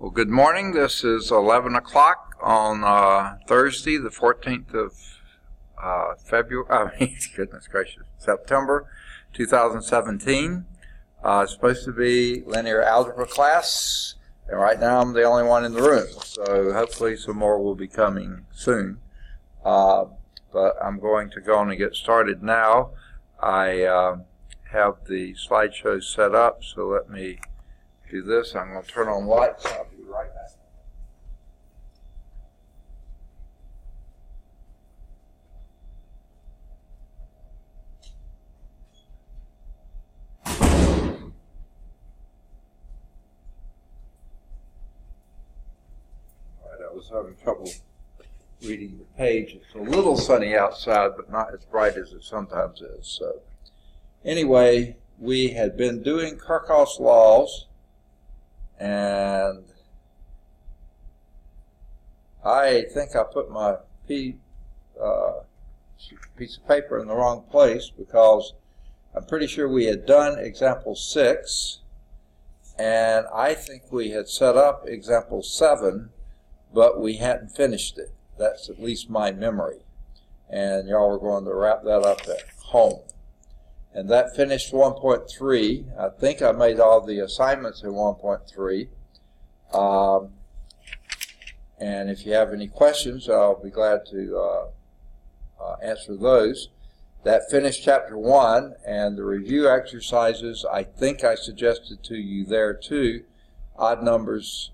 Well, good morning. This is 11 o'clock on Thursday, the 14th of September 2017. It's supposed to be linear algebra class, and right now I'm the only one in the room, so hopefully some more will be coming soon. But I'm going to go on and get started now. I have the slideshow set up, so let me do this. I'm going to turn on lights. I'll be right back. All right, I was having trouble reading the page. It's a little sunny outside, but not as bright as it sometimes is. So, anyway, we had been doing Kirchhoff's laws. And I think I put my piece of paper in the wrong place, because I'm pretty sure we had done example 6, and I think we had set up example 7, but we hadn't finished it. That's at least my memory. And y'all were going to wrap that up at home. And that finished 1.3. I think I made all the assignments in 1.3. And if you have any questions, I'll be glad to answer those. That finished chapter 1, and the review exercises, I think I suggested to you there too, odd numbers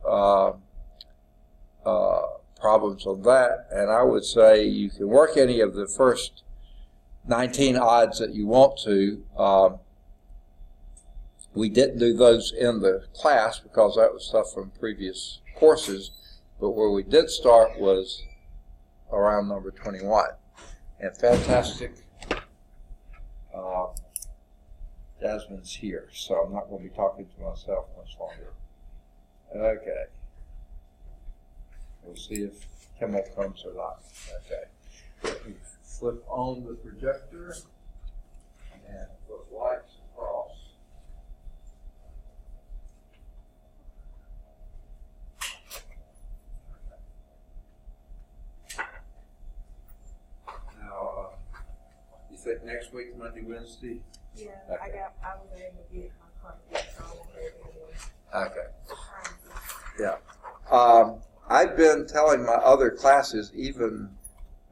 problems on that. And I would say you can work any of the first 19 odds that you want to. We didn't do those in the class because that was stuff from previous courses, but where we did start was around number 21. And fantastic, Jasmine's here, so I'm not going to be talking to myself much longer. Okay. We'll see if Kimmel comes or not. Okay. Flip on the projector and put lights across. Now, you think next week, Monday, Wednesday? Yeah, okay. I was able to get my car. Okay. Yeah. I've been telling my other classes, even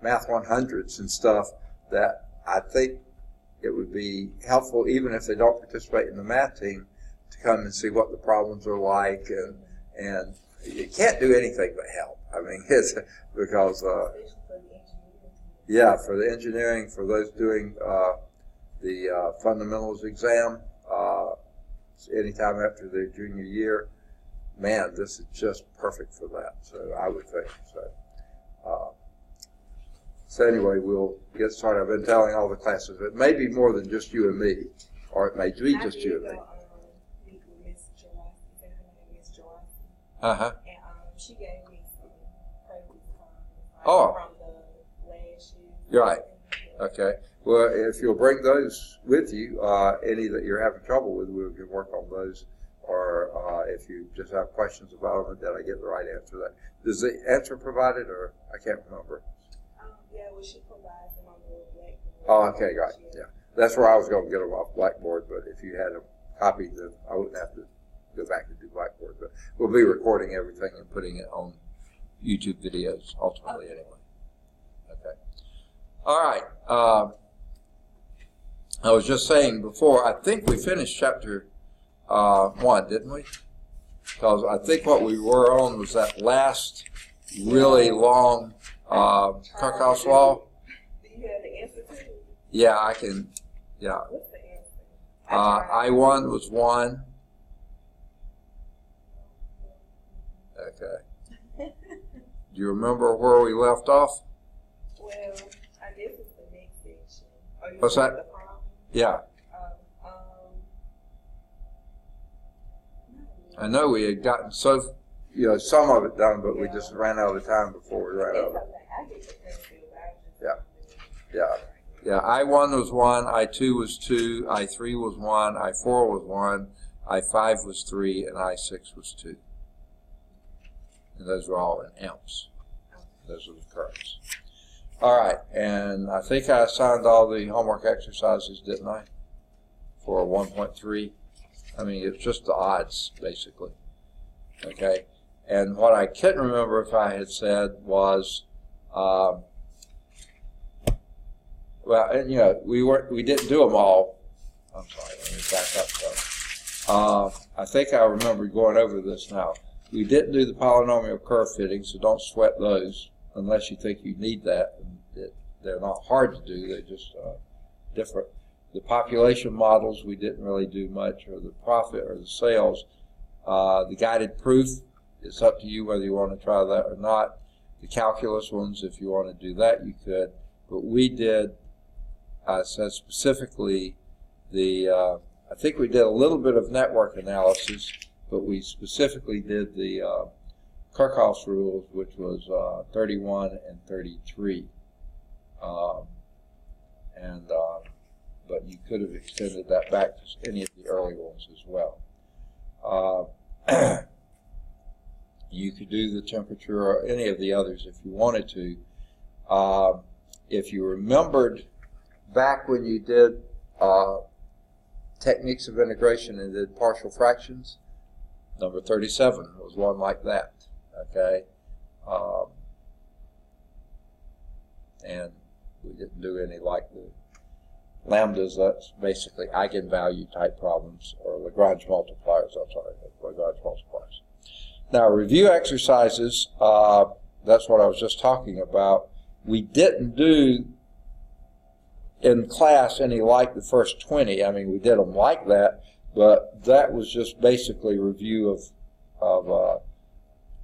Math 100s and stuff, that I think it would be helpful, even if they don't participate in the math team, to come and see what the problems are like, and you can't do anything but help. I mean, it's because yeah, for the engineering, for those doing the fundamentals exam, anytime after their junior year, man, this is just perfect for that. So I would think so. So anyway, we'll get started. I've been telling all the classes. It may be more than just you and me, or it may be just you and me. Uh-huh. And she gave me some credits from the last year. Right. Okay. Well, if you'll bring those with you, any that you're having trouble with, we can work on those. Or if you just have questions about them, then I get the right answer to that. Is the answer provided, or I can't remember? Yeah, well, she provides them on the Blackboard. Oh, okay, right. Yeah, that's where I was going to get them off Blackboard. But if you had them copied, then I wouldn't have to go back and do Blackboard. But we'll be recording everything and putting it on YouTube videos ultimately, anyway. Okay. All right. I was just saying before, I think we finished chapter 1, didn't we? Because I think what we were on was that last really long Kirchhoff's law. Do you have the answer to it? Yeah, I can. Yeah. What's the answer? I1 was 1. Okay. Do you remember where we left off? Well, I guess it's the next section. What's that? The problem? Yeah. I know we had gotten some of it done, but we just ran out of time before we ran out of it. Yeah. I1 was 1, I2 was 2, I3 was 1, I4 was 1, I5 was 3, and I6 was 2. and those are all in amps. Those are the currents. All right, and I think I assigned all the homework exercises, didn't I? For 1.3. I mean, it's just the odds, basically. Okay, and what I couldn't remember if I had said was, well, and you know, we didn't do them all. I'm sorry, let me back up though. I think I remember going over this now. We didn't do the polynomial curve fitting, so don't sweat those unless you think you need that. They're not hard to do, they're just different. The population models, we didn't really do much, or the profit or the sales. The guided proof, it's up to you whether you want to try that or not. The calculus ones, if you want to do that, you could. But we did, I said specifically, I think we did a little bit of network analysis, but we specifically did the Kirchhoff's rules, which was 31 and 33. But you could have extended that back to any of the early ones as well. You could do the temperature or any of the others if you wanted to. If you remembered back when you did techniques of integration and did partial fractions, number 37 was one like that. Okay, and we didn't do any like the lambdas. That's basically eigenvalue type problems, or Lagrange multipliers. I'm sorry, Lagrange multipliers. Now, review exercises, that's what I was just talking about. We didn't do in class any like the first 20. I mean, we did them like that, but that was just basically review of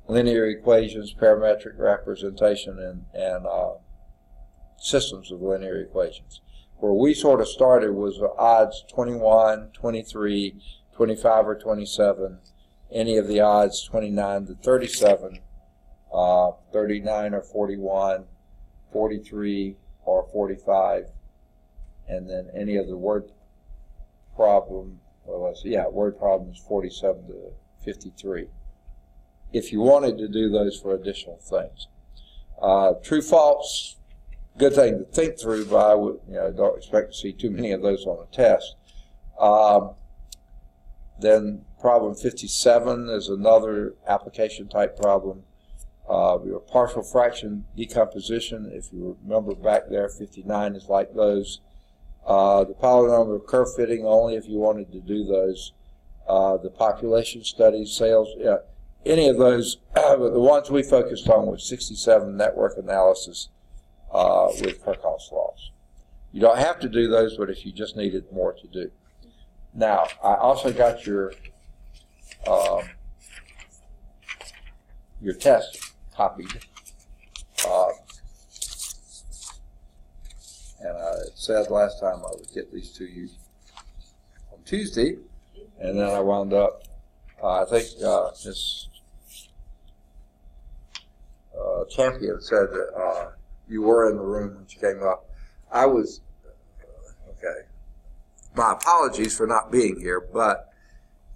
linear equations, parametric representation, and systems of linear equations. Where we sort of started was odds 21, 23, 25 or 27, any of the odds 29 to 37, 39 or 41, 43 or 45, and then any of the word problem, well, word problems 47 to 53. If you wanted to do those for additional things. True, false, good thing to think through, but I would, don't expect to see too many of those on a test. Then problem 57 is another application type problem. Your partial fraction decomposition, if you remember back there, 59 is like those. The polynomial curve fitting only if you wanted to do those. The population studies, sales, any of those, but the ones we focused on was 67 network analysis with Kirchhoff's laws. You don't have to do those, but if you just needed more to do. Now, I also got your test copied, and I said last time I would get these to you on Tuesday, and then I wound up, I think Ms. Champion said that you were in the room when she came up. I was, okay. My apologies for not being here, but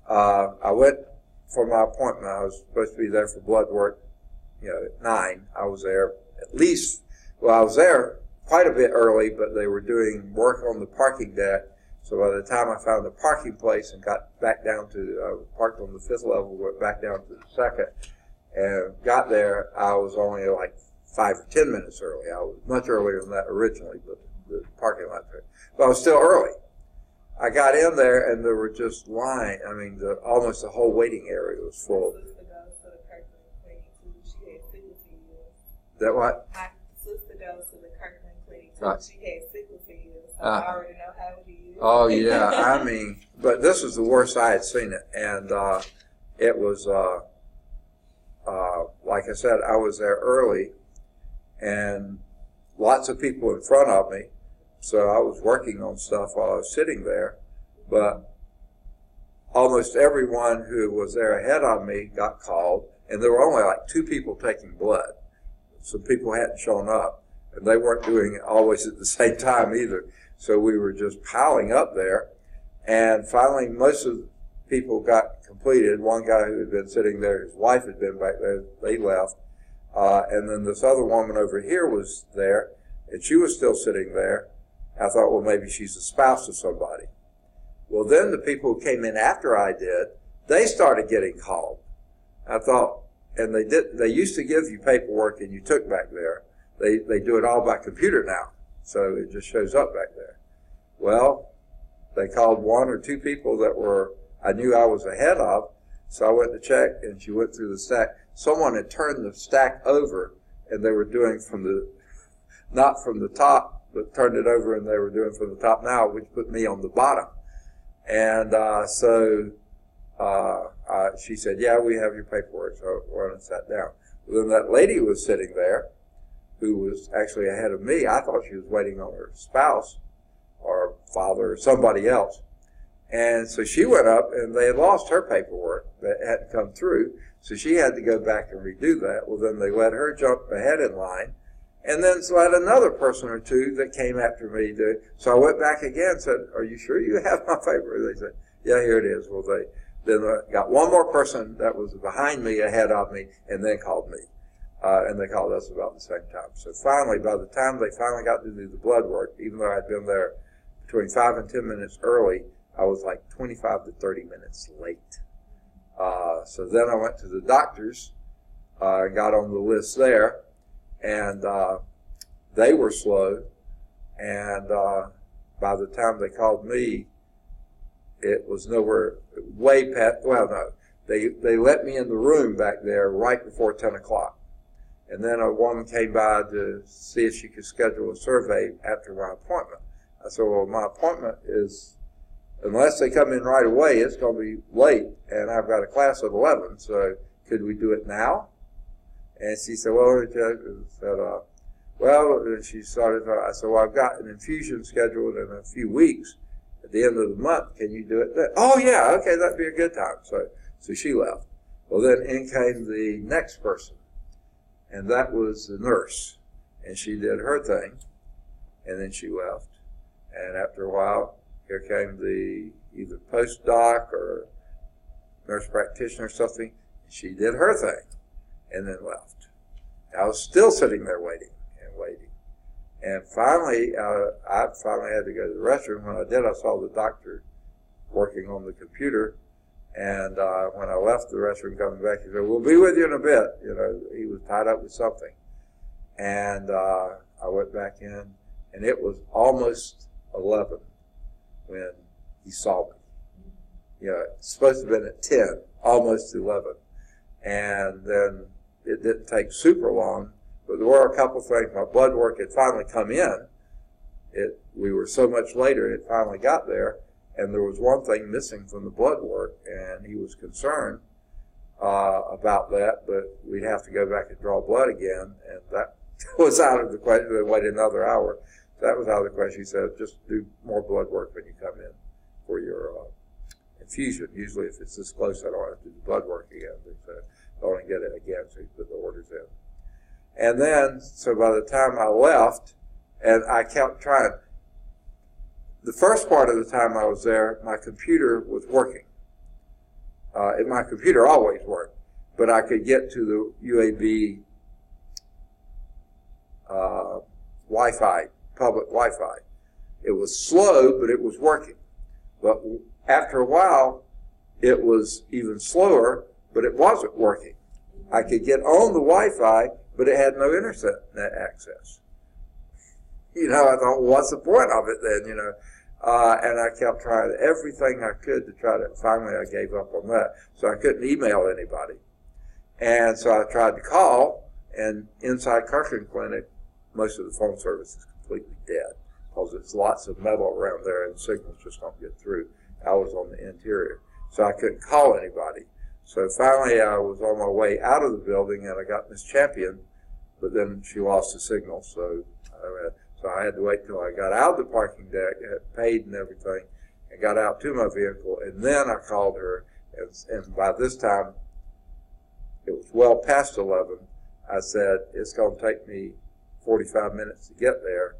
I went for my appointment. I was supposed to be there for blood work, at 9. I was there at least, well, I was there quite a bit early, but they were doing work on the parking deck. So by the time I found the parking place and got back down to, parked on the 5th level, went back down to the 2nd, and got there, I was only like 5 or 10 minutes early. I was much earlier than that originally, but the parking lot there. But I was still early. I got in there, and there were just lines. I mean, almost the whole waiting area was full. That what? My sister goes to the Kirkland Clinic too. She had sickle cells, so I already know how it is. Oh yeah, I mean, but this was the worst I had seen it, and it was like I said, I was there early, and lots of people in front of me. So I was working on stuff while I was sitting there, but almost everyone who was there ahead of me got called, and there were only like 2 people taking blood. Some people hadn't shown up, and they weren't doing it always at the same time either. So we were just piling up there, and finally most of the people got completed. One guy who had been sitting there, his wife had been back there, they left. And then this other woman over here was there, and she was still sitting there. I thought, well, maybe she's the spouse of somebody. Well, then the people who came in after I did, they started getting called. I thought, and they used to give you paperwork and you took back there. They do it all by computer now, so it just shows up back there. Well, they called one or two people that I knew I was ahead of, so I went to check, and she went through the stack. Someone had turned the stack over, and they were doing not from the top, but turned it over, and they were doing from the top now, which put me on the bottom. And she said, yeah, we have your paperwork, so I went and sat down. Well, then that lady was sitting there, who was actually ahead of me. I thought she was waiting on her spouse or father or somebody else. And so she went up, and they had lost her paperwork that hadn't come through, so she had to go back and redo that. Well, then they let her jump ahead in line, and then let another person or two that came after me do. So I went back again and said, are you sure you have my paper? They said, yeah, here it is. Well, they then got one more person that was behind me, ahead of me, and then called me. And they called us about the same time. So finally, by the time they finally got to do the blood work, even though I'd been there between 5 and 10 minutes early, I was like 25 to 30 minutes late. So then I went to the doctors and got on the list there, and they were slow. And by the time they called me, it was nowhere, way past, well, no. They let me in the room back there right before 10 o'clock. And then a woman came by to see if she could schedule a survey after my appointment. I said, well, my appointment is, unless they come in right away, it's going to be late, and I've got a class of 11, so could we do it now? And she said, well, she started, I said, well, I've got an infusion scheduled in a few weeks. At the end of the month, can you do it then? Oh, yeah, okay, that'd be a good time. So she left. Well, then in came the next person, and that was the nurse. And she did her thing, and then she left. And after a while, here came the either postdoc or nurse practitioner or something. She did her thing, and then left. I was still sitting there waiting and waiting. And finally, I finally had to go to the restroom. When I did, I saw the doctor working on the computer. And when I left the restroom coming back, he said, we'll be with you in a bit. You know, he was tied up with something. And I went back in, and it was almost 11 when he saw me. You know, it's supposed to have been at 10, almost 11. And then it didn't take super long. But there were a couple things. My blood work had finally come in. We were so much later, it finally got there. And there was one thing missing from the blood work, and he was concerned about that, but we'd have to go back and draw blood again, and that was out of the question. They waited another hour. So that was out of the question. He said, just do more blood work when you come in for your infusion. Usually if it's this close, I don't have to do blood work again. But I want to get it again, so he put the orders in. And then, so by the time I left, and I kept trying, the first part of the time I was there, my computer was working. And my computer always worked, but I could get to the UAB Wi-Fi, public Wi-Fi. It was slow, but it was working. But after a while, it was even slower, but it wasn't working. I could get on the Wi-Fi, but it had no internet access. You know, I thought, well, what's the point of it then, you know? And I kept trying everything I could to try to, finally I gave up on that. So I couldn't email anybody. And so I tried to call, and inside Kirkland Clinic, most of the phone service is completely dead because there's lots of metal around there and signals just don't get through. I was on the interior, so I couldn't call anybody. So finally I was on my way out of the building, and I got Miss Champion, but then she lost the signal, so I had to wait till I got out of the parking deck, had paid and everything, and got out to my vehicle, and then I called her, and by this time, it was well past 11. I said, it's going to take me 45 minutes to get there.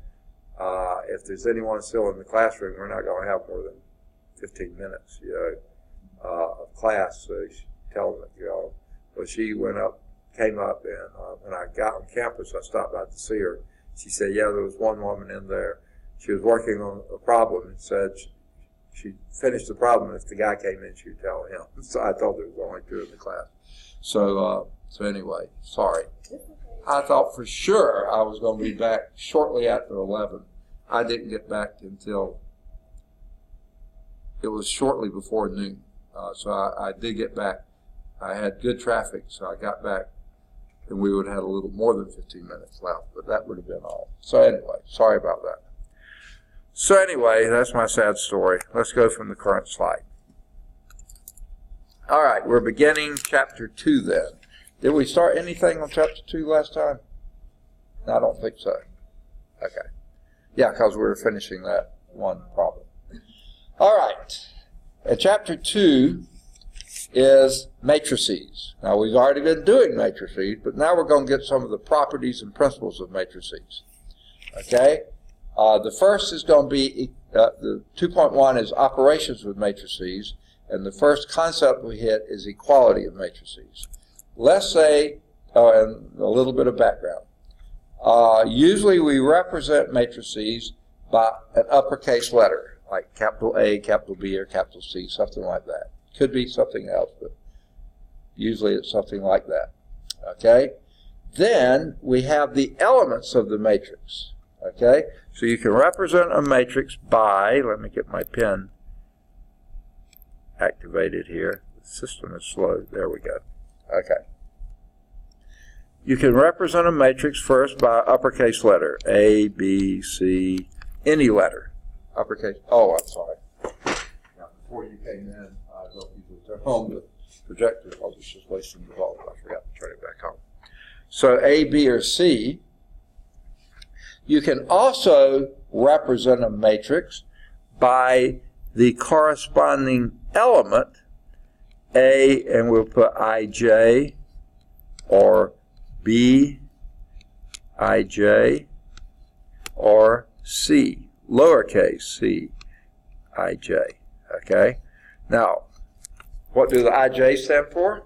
If there's anyone still in the classroom, we're not going to have more than 15 minutes, you of class. So she telling me, well, she came up, and when I got on campus, I stopped by to see her. She said, yeah, there was one woman in there. She was working on a problem and said she finished the problem, and if the guy came in, she would tell him. So I told her there was only 2 in the class. So anyway, sorry. I thought for sure I was going to be back shortly after 11. I didn't get back until it was shortly before noon. So I did get back. I had good traffic, so I got back, and we would have had a little more than 15 minutes left, but that would have been all. So anyway, sorry about that. So anyway, that's my sad story. Let's go from the current slide. All right, we're beginning chapter 2 then. Did we start anything on chapter 2 last time? No, I don't think so. Okay. Yeah, because we were finishing that one problem. All right. Chapter 2 is matrices. Now, we've already been doing matrices, but now we're going to get some of the properties and principles of matrices. Okay? The first is going to be, the 2.1 is operations with matrices, and the first concept we hit is equality of matrices. Let's say, and a little bit of background. Usually we represent matrices by an uppercase letter, like capital A, capital B, or capital C, something like that. Could be something else, but usually it's something like that. Okay? Then we have the elements of the matrix. Okay? So you can represent a matrix by, let me get my pen activated here. The system is slow. There we go. Okay. You can represent a matrix first by uppercase letter. A, B, C, any letter. Uppercase. Oh, I'm sorry. Now, before you came in, I don't usually turn on the projector because it's just wasting the bulb. I forgot to turn it back on. So A, B, or C. You can also represent a matrix by the corresponding element, A, and we'll put IJ, or B, IJ, or C, lowercase c, IJ. Okay? Now, what do the IJ stand for?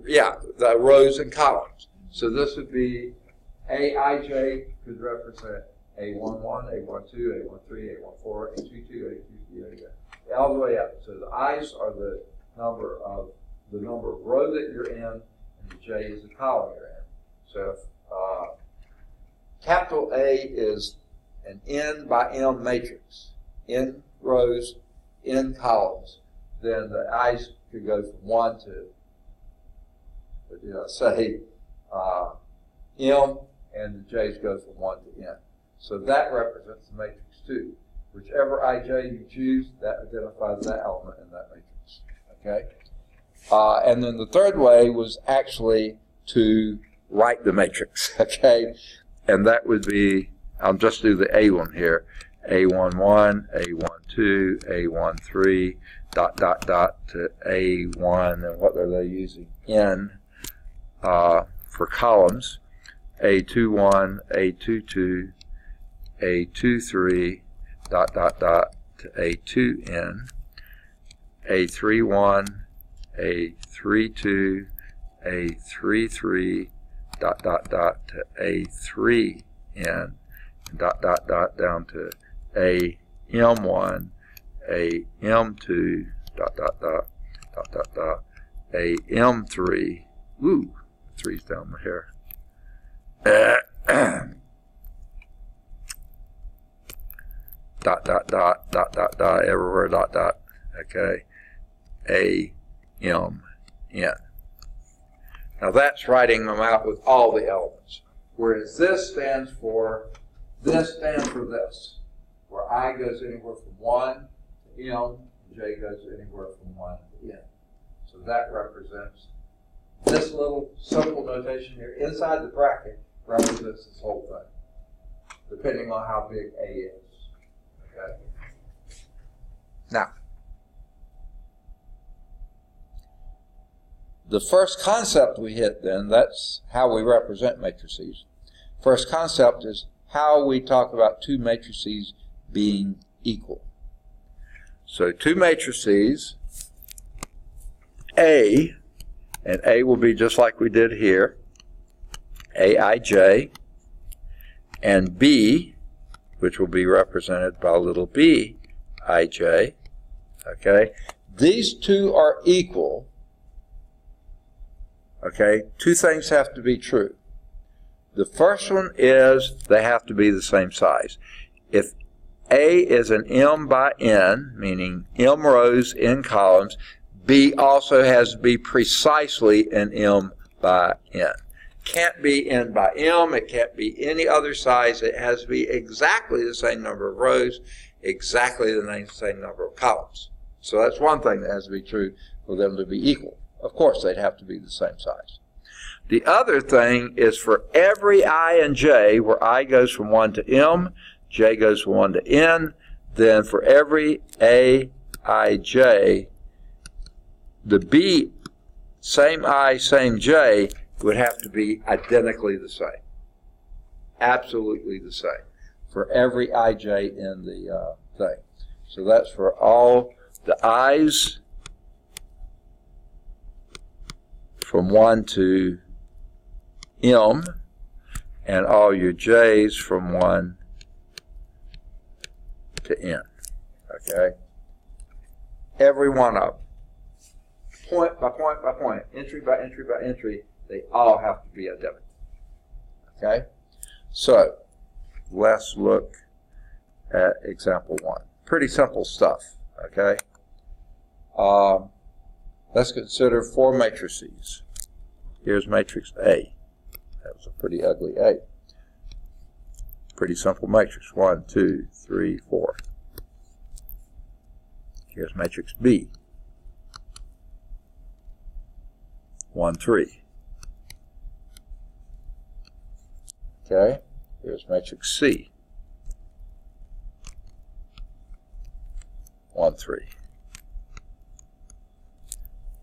Yeah, the rows and columns. So this would be AIJ could represent A11, A12, A13, A14, A22, A23, all the way up. So the I's are the number of row that you're in, and the J is the column you're in. So if capital A is an N by M matrix, N rows, N columns, then the I's could go from 1 to, say, M, and the J's go from 1 to N. So that represents the matrix 2. Whichever IJ you choose, that identifies that element in that matrix. Okay? And then the third way was actually to write the matrix. Okay? And that would be, I'll just do the A one here. A11, A12, A13, dot, dot, dot, to A1, and what are they using? N for columns. A21, A22, A23, dot, dot, dot, to A2N, A31, A32, A33, dot, dot, dot, to A3N, dot, dot, dot, down to AM1, AM2, dot, dot, dot, dot, dot, dot, AM3, woo, 3's down here. Dot, dot, dot, dot, dot, dot, everywhere, dot, dot, okay, A, M, N. Now that's writing them out with all the elements. Whereas this stands for this, where I goes anywhere from 1 to M, J goes anywhere from 1 to N. So that represents this little simple notation here inside the bracket represents this whole thing, depending on how big A is. Okay. Now, the first concept we hit then, that's how we represent matrices. First concept is how we talk about two matrices being equal. So two matrices, A, and A will be just like we did here, Aij, and B, which will be represented by little b, ij, okay? These two are equal, okay? Two things have to be true. The first one is they have to be the same size. If A is an M by N, meaning M rows, N columns, B also has to be precisely an M by N. Can't be N by M, it can't be any other size, it has to be exactly the same number of rows, exactly the same number of columns. So that's one thing that has to be true for them to be equal. Of course, they'd have to be the same size. The other thing is for every I and J, where I goes from 1 to M, J goes from 1 to N, then for every A, I, J, the B, same I, same J, would have to be identically the same. Absolutely the same for every ij in the thing. So that's for all the i's from 1 to M and all your j's from 1 to N. Okay? Every one of them. Point by point by point, entry by entry by entry, they all have to be identical. Okay? So, let's look at example 1. Pretty simple stuff. Okay? Let's consider 4 matrices. Here's matrix A. That was a pretty ugly A. Pretty simple matrix. 1, 2, 3, 4. Here's matrix B. 1, 3. Okay, here's matrix C. 1, 3.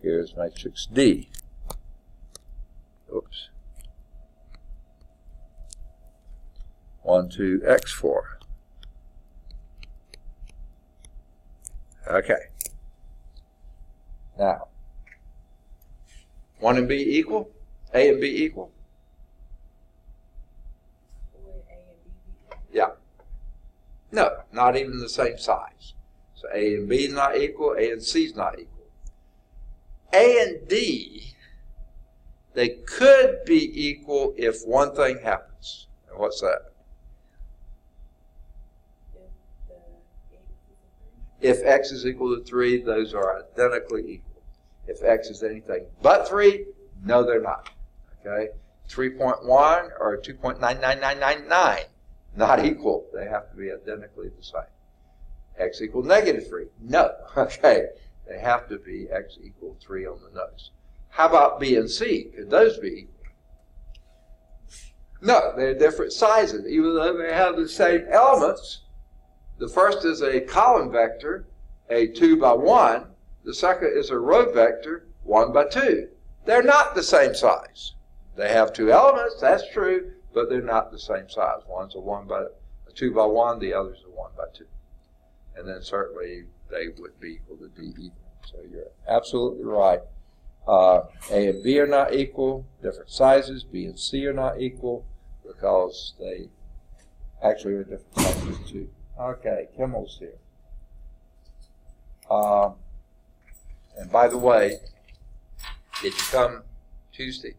Here's matrix D. Oops. 1, 2, X4. Okay. Now, 1 and B equal? A and B equal? Yeah. No, not even the same size. So A and B is not equal, A and C is not equal. A and D, they could be equal if one thing happens. And what's that? If X is equal to 3, those are identically equal. If X is anything but 3, no, they're not. Okay? 3.1 or 2.99999, not equal. They have to be identically the same. X equal negative 3, no. Okay? They have to be X equal 3 on the nose. How about B and C? Could those be equal? No, they're different sizes. Even though they have the same elements, the first is a column vector, a 2 by 1. The second is a row vector, 1 by 2. They're not the same size. They have 2 elements, that's true, but they're not the same size. One's a 2 by 1, the other's a 1 by 2. And then certainly they would be equal to D equal. So you're absolutely right. A and B are not equal, different sizes. B and C are not equal because they actually are different sizes too. Okay, Kimmel's here. And by the way, did you come Tuesday?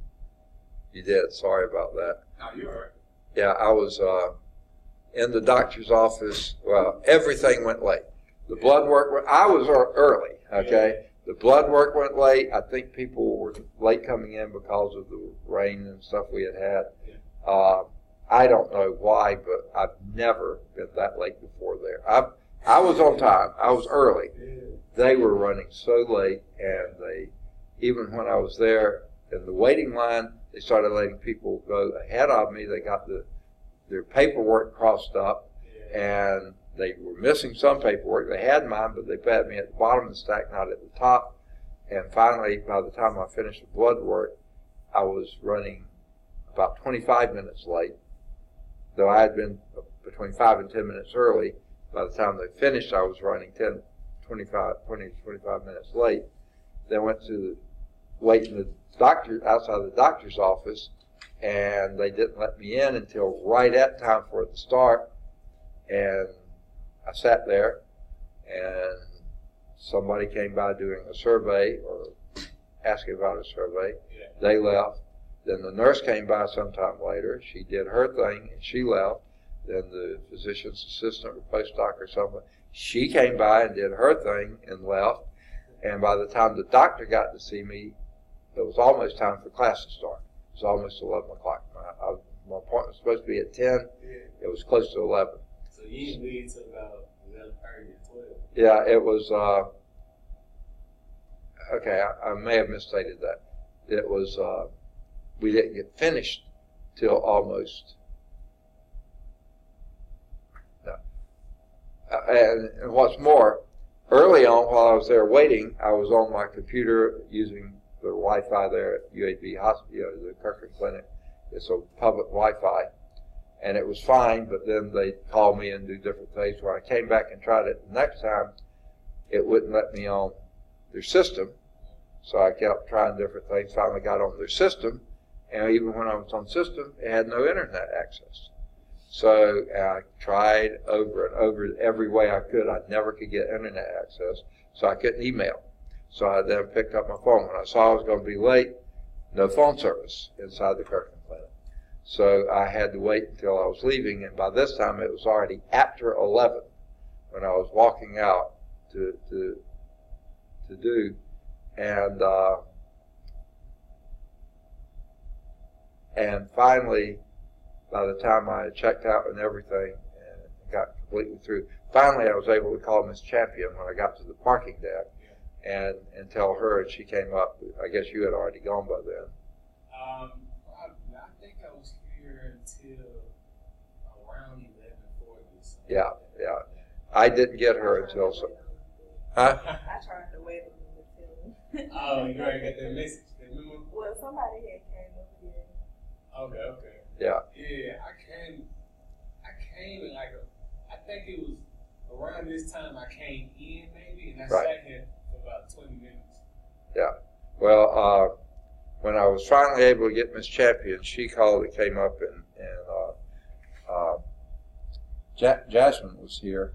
You did. Sorry about that. No, you're all right. Yeah, I was in the doctor's office. Well, everything went late. The blood work, I was early, okay? The blood work went late. I think people were late coming in because of the rain and stuff we had had. I don't know why, but I've never been that late before there. I was on time. I was early. They were running so late, and they, even when I was there in the waiting line, they started letting people go ahead of me. They got their paperwork crossed up, and they were missing some paperwork. They had mine, but they had me at the bottom of the stack, not at the top. And finally, by the time I finished the blood work, I was running about 25 minutes late, though I had been between 5 and 10 minutes early. By the time they finished, I was running 25 minutes late. Then went to wait in the doctor outside the doctor's office, and they didn't let me in until right at time for it to start. And I sat there, and somebody came by doing a survey or asking about a survey. Yeah. They left. Then the nurse came by sometime later. She did her thing, and she left. Then the physician's assistant or postdoc or something, she came by and did her thing and left. And by the time the doctor got to see me, it was almost time for class to start. It was almost 11 o'clock. My appointment was supposed to be at 10. Yeah. It was close to 11. So you didn't leave until about 11:30 or 12. Yeah, it was, okay, I may have misstated that. It was, we didn't get finished till almost, no. And what's more, early on while I was there waiting, I was on my computer using the Wi-Fi there at UAB Hospital, the Kirkland Clinic. It's a public Wi-Fi, and it was fine, but then they call me and do different things. When I came back and tried it the next time, it wouldn't let me on their system, so I kept trying different things. Finally got on their system, and even when I was on system, it had no internet access. So I tried over and over every way I could. I never could get internet access, so I couldn't email. So I then picked up my phone. When I saw I was going to be late, no phone service inside the Kirkland Clinic. So I had to wait until I was leaving, and by this time it was already after 11 when I was walking out to do. And finally, by the time I had checked out and everything and got completely through, finally I was able to call Miss Champion when I got to the parking deck and tell her, and she came up. I guess you had already gone by then. I think I was here until around 11:40. Yeah. I didn't get her until so. Huh? I tried to wait a minute too. Oh, you already got that message, that memo? Well, somebody had came up here. Okay. Yeah. Yeah, I came and I think it was around this time I came in maybe, and I sat here for about 20 minutes. Yeah. Well, when I was finally able to get Miss Champion, she called and came up, and Jasmine was here.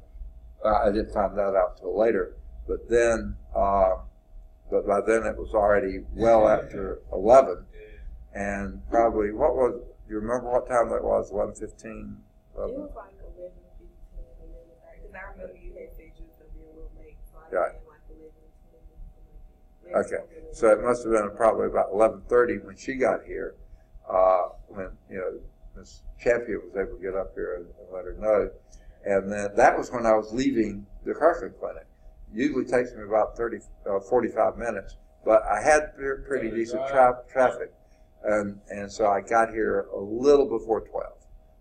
I didn't find that out till later, but by then it was already well after 11, and probably do you remember what time that was? 11:15. It was like 11:15, 11:30. Because I remember you had said you were going to be a little late, so I came like 11:20. Okay, so it must have been probably about 11:30 when she got here, when Miss Champion was able to get up here and let her know. And then that was when I was leaving the Kirkland Clinic. Usually takes me about 45 minutes, but I had pretty decent traffic, and so I got here a little before 12.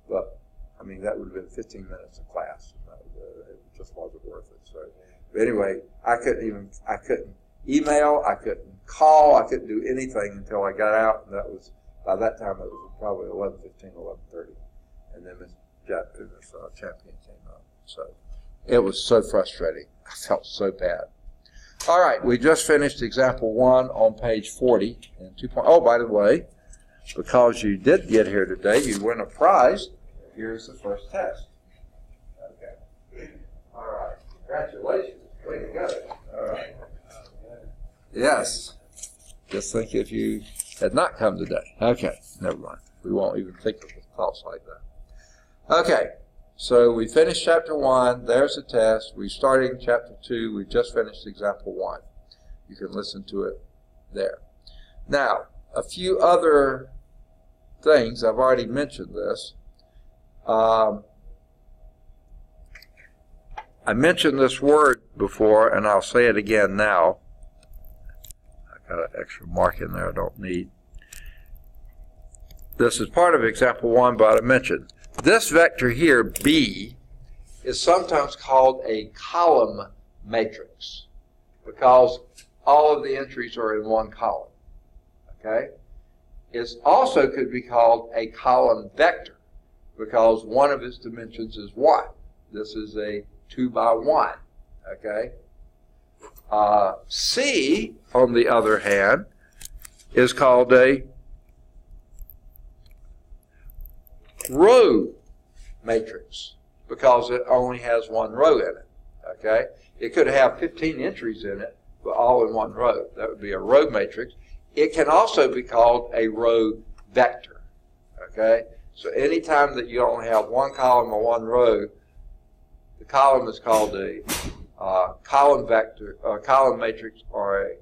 But I mean, that would have been 15 minutes of class. It just wasn't worth it. So, but anyway, I couldn't email, I couldn't call, I couldn't do anything until I got out, and by that time it was probably 11:15, 11:30, and then Miss Champion came up. So it was so frustrating. I felt so bad. All right, we just finished example 1 on page 40 and 2. Oh, by the way, because you did get here today, you win a prize. Here's the first test. Okay. All right. Congratulations. Way to go. All right. Yes. Just think if you had not come today. Okay. Never mind. We won't even think of thoughts like that. Okay. So we finished chapter 1. There's the test. We're starting chapter 2. We just finished example 1. You can listen to it there. Now, a few other things. I've already mentioned this. I mentioned this word before, and I'll say it again now. I've got an extra mark in there I don't need. This is part of example 1, but I mentioned this vector here, B, is sometimes called a column matrix because all of the entries are in one column. Okay? It also could be called a column vector because one of its dimensions is 1. This is a 2 by 1. Okay? C, on the other hand, is called a row matrix because it only has one row in it. Okay? It could have 15 entries in it, but all in one row. That would be a row matrix. It can also be called a row vector. Okay? So anytime that you only have one column or one row, the column is called a column vector, or column matrix, or a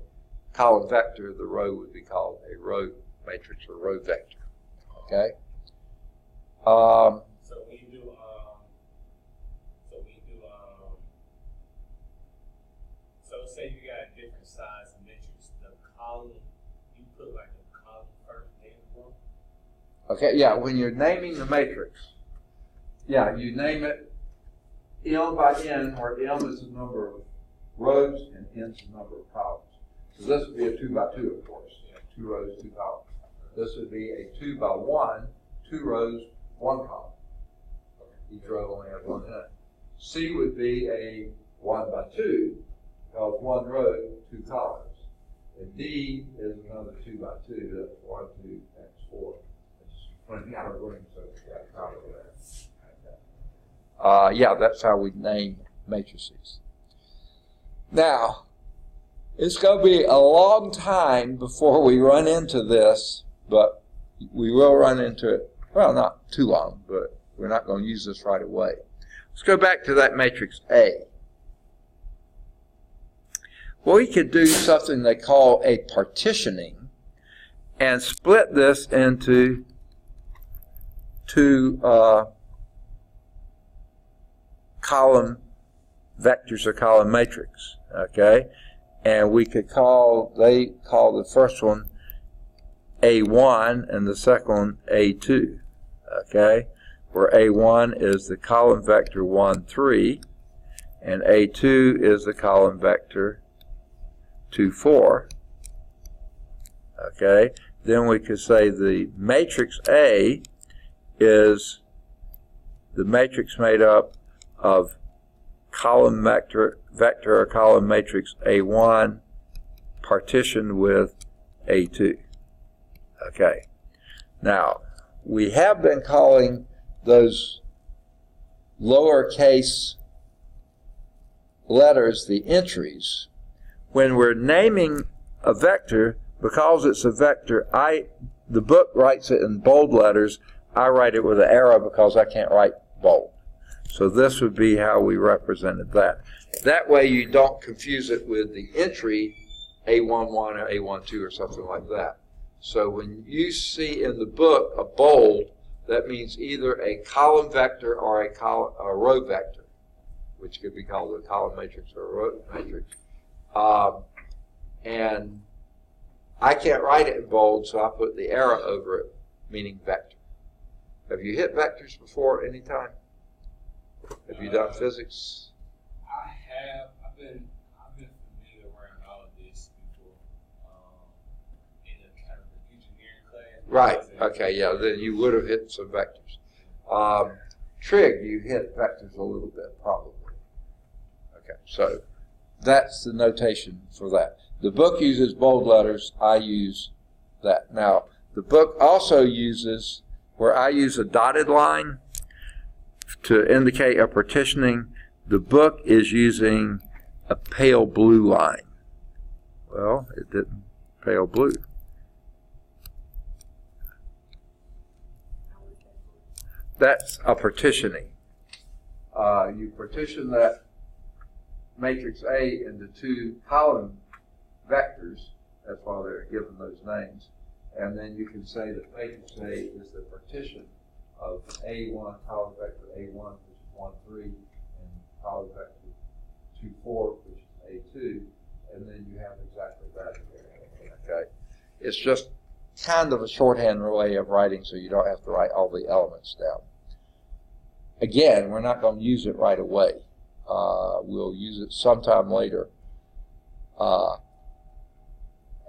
column vector. The row would be called a row matrix or row vector. Okay? So say you got a different size matrix, the column, you put like a column first, then one? Okay, yeah, when you're naming the matrix, yeah, you name it M by N, where M is the number of rows and N is the number of columns. So this would be a 2 by 2, of course. 2 rows, 2 columns. This would be a 2 by 1, 2 rows, 1 column. Each row only has one in it. C would be a 1 by 2, because 1 row, 2 columns. And D is another 2 by 2, that's 1, 2, that's 4. It's 20 hour ring, so it's got a column there. Yeah, that's how we name matrices. Now, it's going to be a long time before we run into this, but we will run into it. Well, not too long, but we're not going to use this right away. Let's go back to that matrix A. Well, we could do something they call a partitioning and split this into two column vectors or column matrix, okay? And we could they call the first one A1 and the second one A2, okay? Where A1 is the column vector 1, 3, and A2 is the column vector 2, 4, okay? Then we could say the matrix A is the matrix made up of column vector or column matrix A1 partitioned with A2. Okay. Now, we have been calling those lowercase letters the entries. When we're naming a vector, because it's a vector, the book writes it in bold letters. I write it with an arrow because I can't write bold. So this would be how we represented that. That way you don't confuse it with the entry A11 or A12 or something like that. So when you see in the book a bold, that means either a column vector or a row vector, which could be called a column matrix or a row matrix. And I can't write it in bold, so I put the arrow over it, meaning vector. Have you hit vectors before any time? Have you done physics? I have. I've been familiar around all of this before in a kind of engineering class. Right. Okay. Yeah. Then you would have hit some vectors. Trig, you hit vectors a little bit, probably. Okay. So that's the notation for that. The book uses bold letters. I use that. Now, the book also uses, where I use a dotted line to indicate a partitioning, the book is using a pale blue line. Well, it didn't pale blue. That's a partitioning. You partition that matrix A into two column vectors. That's why they're given those names. And then you can say that matrix A is the partition of A1, column vector A1, which is 1, 3, and column vector 2, 4, which is A2, and then you have exactly that here. Okay? It's just kind of a shorthand way of writing so you don't have to write all the elements down. Again, we're not going to use it right away. We'll use it sometime later.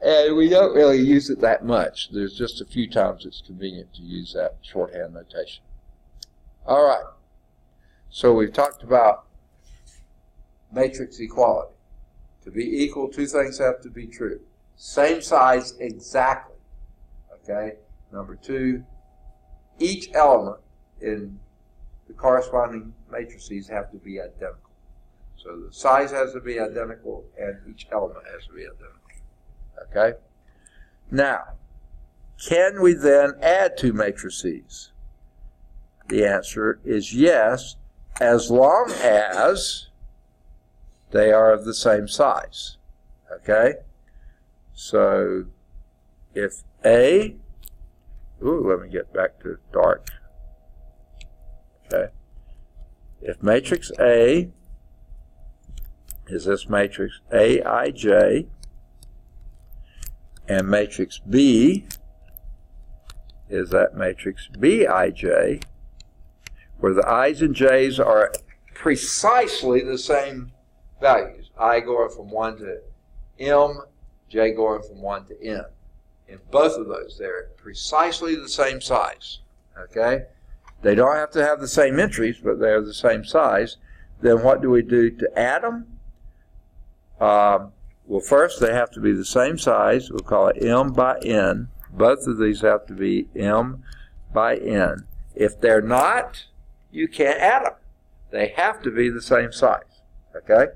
And we don't really use it that much. There's just a few times it's convenient to use that shorthand notation. All right. So we've talked about matrix equality. To be equal, two things have to be true. Same size exactly. Okay? Number two, each element in the corresponding matrices have to be identical. So the size has to be identical and each element has to be identical. Okay? Now, can we then add two matrices? The answer is yes, as long as they are of the same size. Okay? So if A, let me get back to dark. Okay? If matrix A is this matrix Aij, and matrix B is that matrix Bij, where the i's and j's are precisely the same values. I going from 1 to m, j going from 1 to n. In both of those, they're precisely the same size. Okay? They don't have to have the same entries, but they're the same size. Then what do we do to add them? Well, first, they have to be the same size. We'll call it m by n. Both of these have to be m by n. If they're not, you can't add them. They have to be the same size. Okay?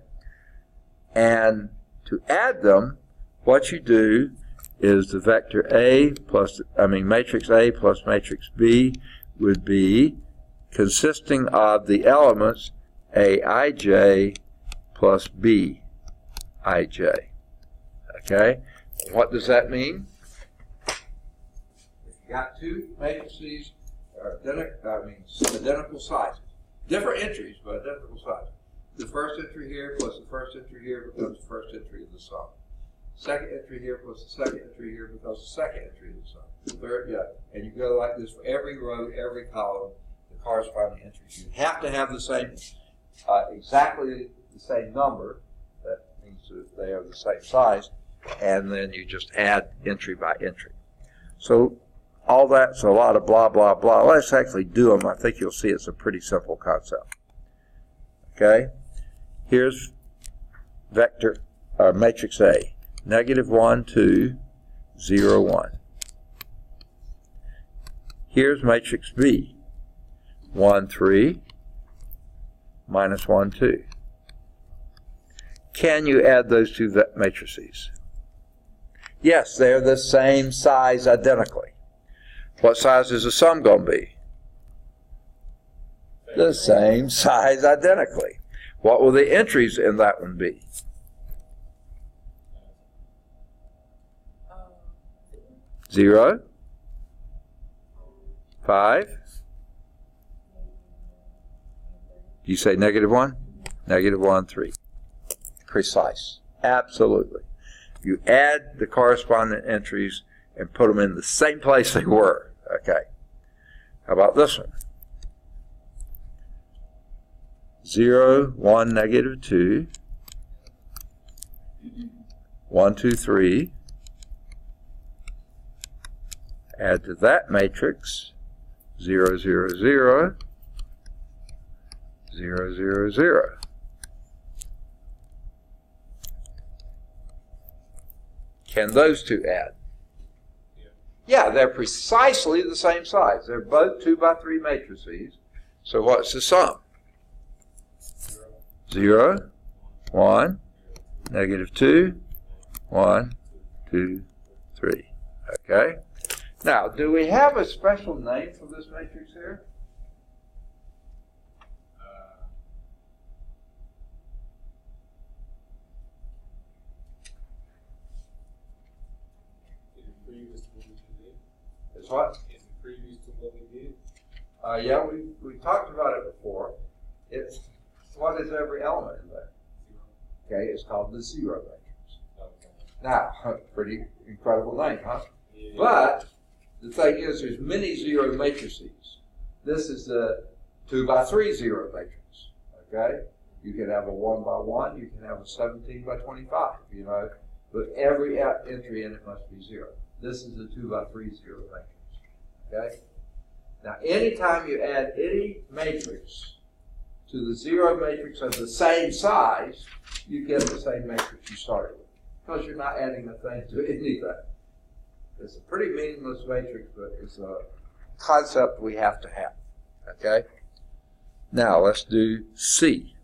And to add them, what you do is the vector A plus, matrix A plus matrix B would be consisting of the elements Aij plus Bij. Okay? What does that mean? If you got two matrices identical sizes. Different entries, but identical sizes. The first entry here plus the first entry here becomes the first entry of the sum. Second entry here plus the second entry here becomes the second entry of the sum. The third, and you go like this for every row, every column, the corresponding entries. You have to have the same, exactly the same number. That means that they are the same size, and then you just add entry by entry. So all that's a lot of blah, blah, blah. Let's actually do them. I think you'll see it's a pretty simple concept. Okay? Here's vector, matrix A. -1, 2, 0, 1. Here's matrix B. 1, 3, -1, 2. Can you add those two matrices? Yes, they're the same size identically. What size is the sum going to be? The same size identically. What will the entries in that one be? 0, 5. You say -1? -1, 3. Precise. Absolutely. You add the corresponding entries and put them in the same place they were. Okay. How about this one? 0, 1, -2. 1, 2, 3. Add to that matrix 0, 0, 0, 0, 0, 0. Can those two add? Yeah, they're precisely the same size. They're both 2 by 3 matrices. So what's the sum? 0, 1, -2, 1, 2, 3. Okay? Now, do we have a special name for this matrix here? It's what? Is it previous to what we did? Yeah, we talked about it before. It's what is every element in there? Okay, it's called the zero matrix. Okay. Now, pretty incredible name, huh? Yeah. But the thing is, there's many zero matrices. This is the 2 by 3 zero matrix. Okay, you can have a 1 by 1, you can have a 17 by 25. You know, but every entry in it must be 0. This is the 2 by 3 zero matrix. Okay. Now, anytime you add any matrix to the zero matrix of the same size, you get the same matrix you started with, because you're not adding a thing to anything. It's a pretty meaningless matrix, but it's a concept we have to have. Okay? Now let's do C.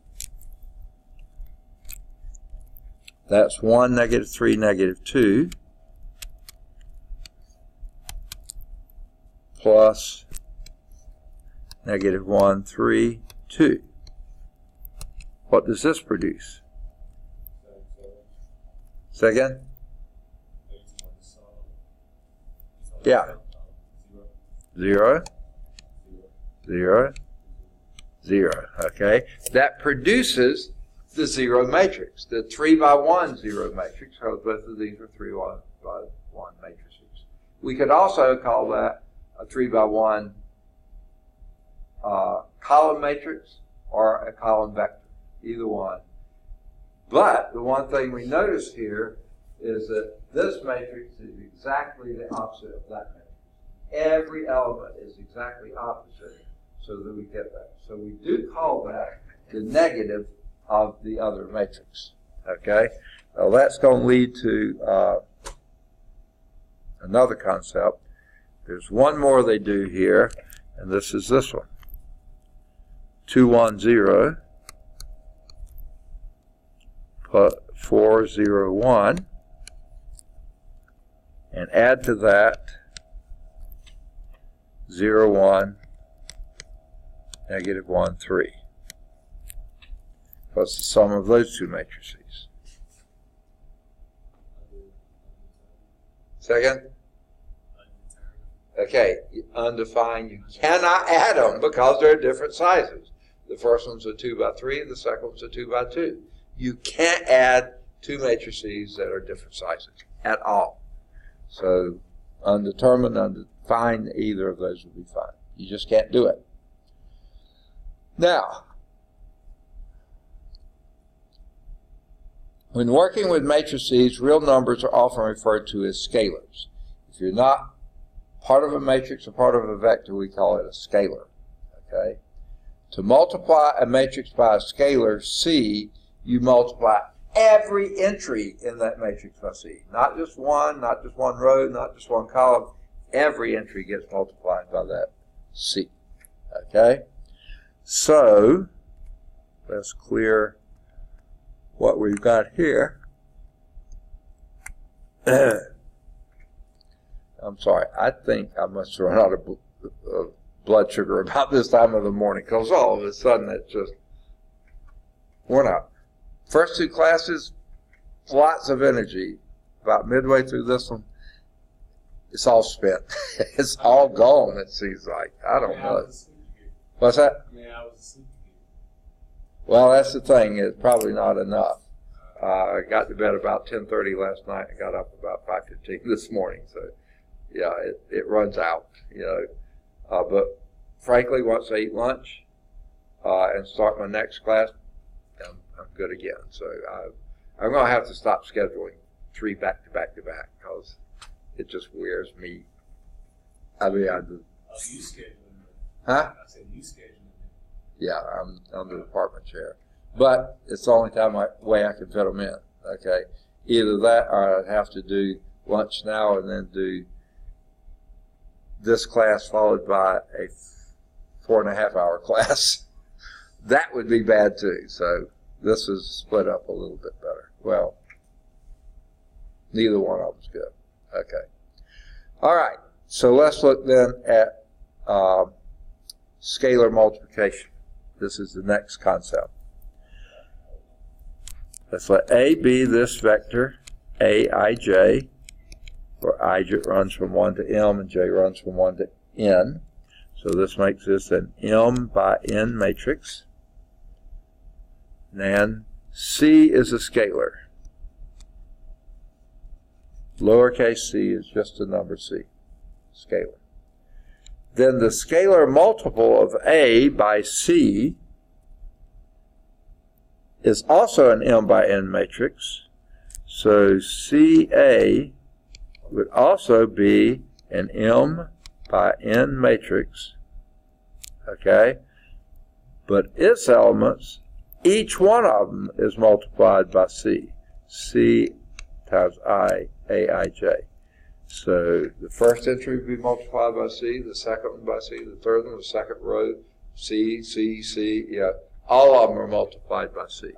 That's 1, -3, -2 plus -1, 3, 2. What does this produce? Second? Yeah. 0, 0, 0. Okay? That produces the zero matrix, the 3 by 1 zero matrix, because both of these are 3 by 1 matrices. We could also call that a 3 by 1 column matrix or a column vector, either one. But the one thing we notice here is that this matrix is exactly the opposite of that matrix. Every element is exactly opposite, so that we get that. So we do call that the negative of the other matrix. Okay? Now that's going to lead to another concept. There's one more they do here, and this is this one. 2, 1, 0 plus 4, 0, 1, and add to that 0, 1, -1, 3. What's the sum of those two matrices? Second? Okay, undefined. You cannot add them because they're different sizes. The first one's a 2 by 3, the second one's a 2 by 2. You can't add two matrices that are different sizes at all. So undetermined, undefined, either of those would be fine. You just can't do it. Now, when working with matrices, real numbers are often referred to as scalars. If you're not part of a matrix or part of a vector, we call it a scalar. Okay? To multiply a matrix by a scalar, C, you multiply every entry in that matrix by C. Not just one row, not just one column. Every entry gets multiplied by that C. Okay? So, let's clear what we've got here. I'm sorry, I think I must run out of blood sugar about this time of the morning, because all of a sudden it just went up. First two classes, lots of energy. About midway through this one, it's all spent. It's all gone, it seems like. I don't know. What's that? Well, that's the thing. It's probably not enough. I got to bed about 10:30 last night. I got up about 5:15 this morning. So, yeah, it runs out, you know. But frankly, once I eat lunch and start my next class, I'm good again. So I'm going to have to stop scheduling 3 back to back to back, because it just wears me. I mean, I do. Oh, you scheduling? Huh? I said you scheduling. Yeah, I'm the department chair. But it's the only way I can fit them in. Okay, either that or I'd have to do lunch now and then do this class followed by a 4.5-hour class. That would be bad too. So this is split up a little bit better. Well, neither one of them's good. Okay. All right. So let's look then at scalar multiplication. This is the next concept. Let's let A be this vector, Aij, where Ij runs from 1 to M and J runs from 1 to N. So this makes this an M by N matrix. And C is a scalar. Lowercase c is just the number C, scalar. Then the scalar multiple of A by C is also an M by N matrix. So CA would also be an M by N matrix. Okay? but its elements, each one of them is multiplied by C. C times I, Aij. So the first entry would be multiplied by C, the second one by C, the third one, the second row, C, C, C, yeah. All of them are multiplied by C,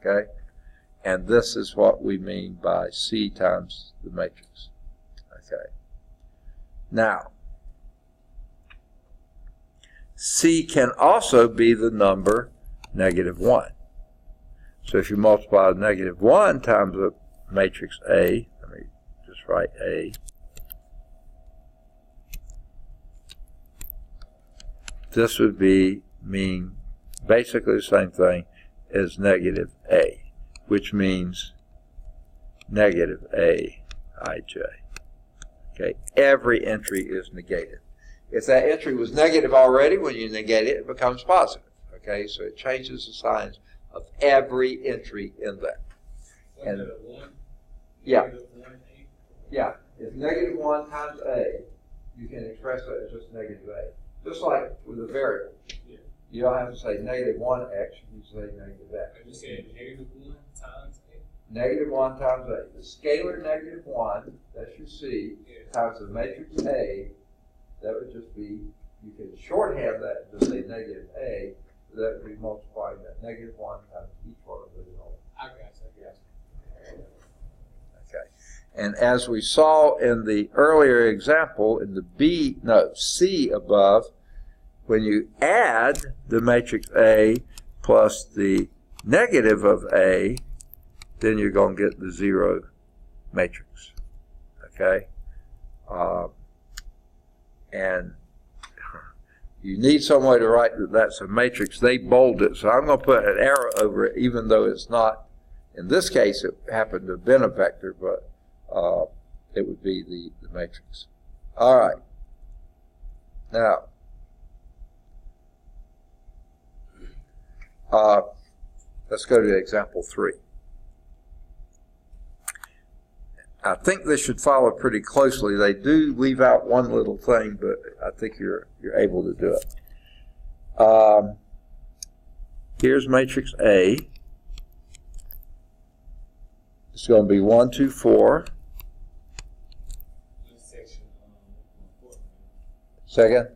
okay? And this is what we mean by C times the matrix, okay? Now, C can also be the number -1. So if you multiply -1 times the matrix A, let me just write A, this would mean basically the same thing as -A, which means -Aij. Okay, every entry is negated. If that entry was negative already, when you negate it, it becomes positive. Okay, so it changes the signs of every entry in there. And yeah, yeah. If -1 times A, you can express that as just -A. Just like with a variable. You don't have to say -1x, you say -x. You said -1 times A? -1 times A. The scalar -1, that's your C, times the matrix A, that would just be, you can shorthand that to say -A, that would be multiplying that -1 times each one of those elements. I got you. Okay. And as we saw in the earlier example, in the C above, when you add the matrix A plus the negative of A, then you're going to get the zero matrix. Okay? And you need some way to write that that's a matrix. They bold it, so I'm going to put an arrow over it, even though it's not, in this case, it happened to have been a vector, but it would be the matrix. All right. Now, let's go to example 3. I think this should follow pretty closely. They do leave out one little thing, but I think you're able to do it. Here's matrix A. It's going to be 1, 2, 4. Second?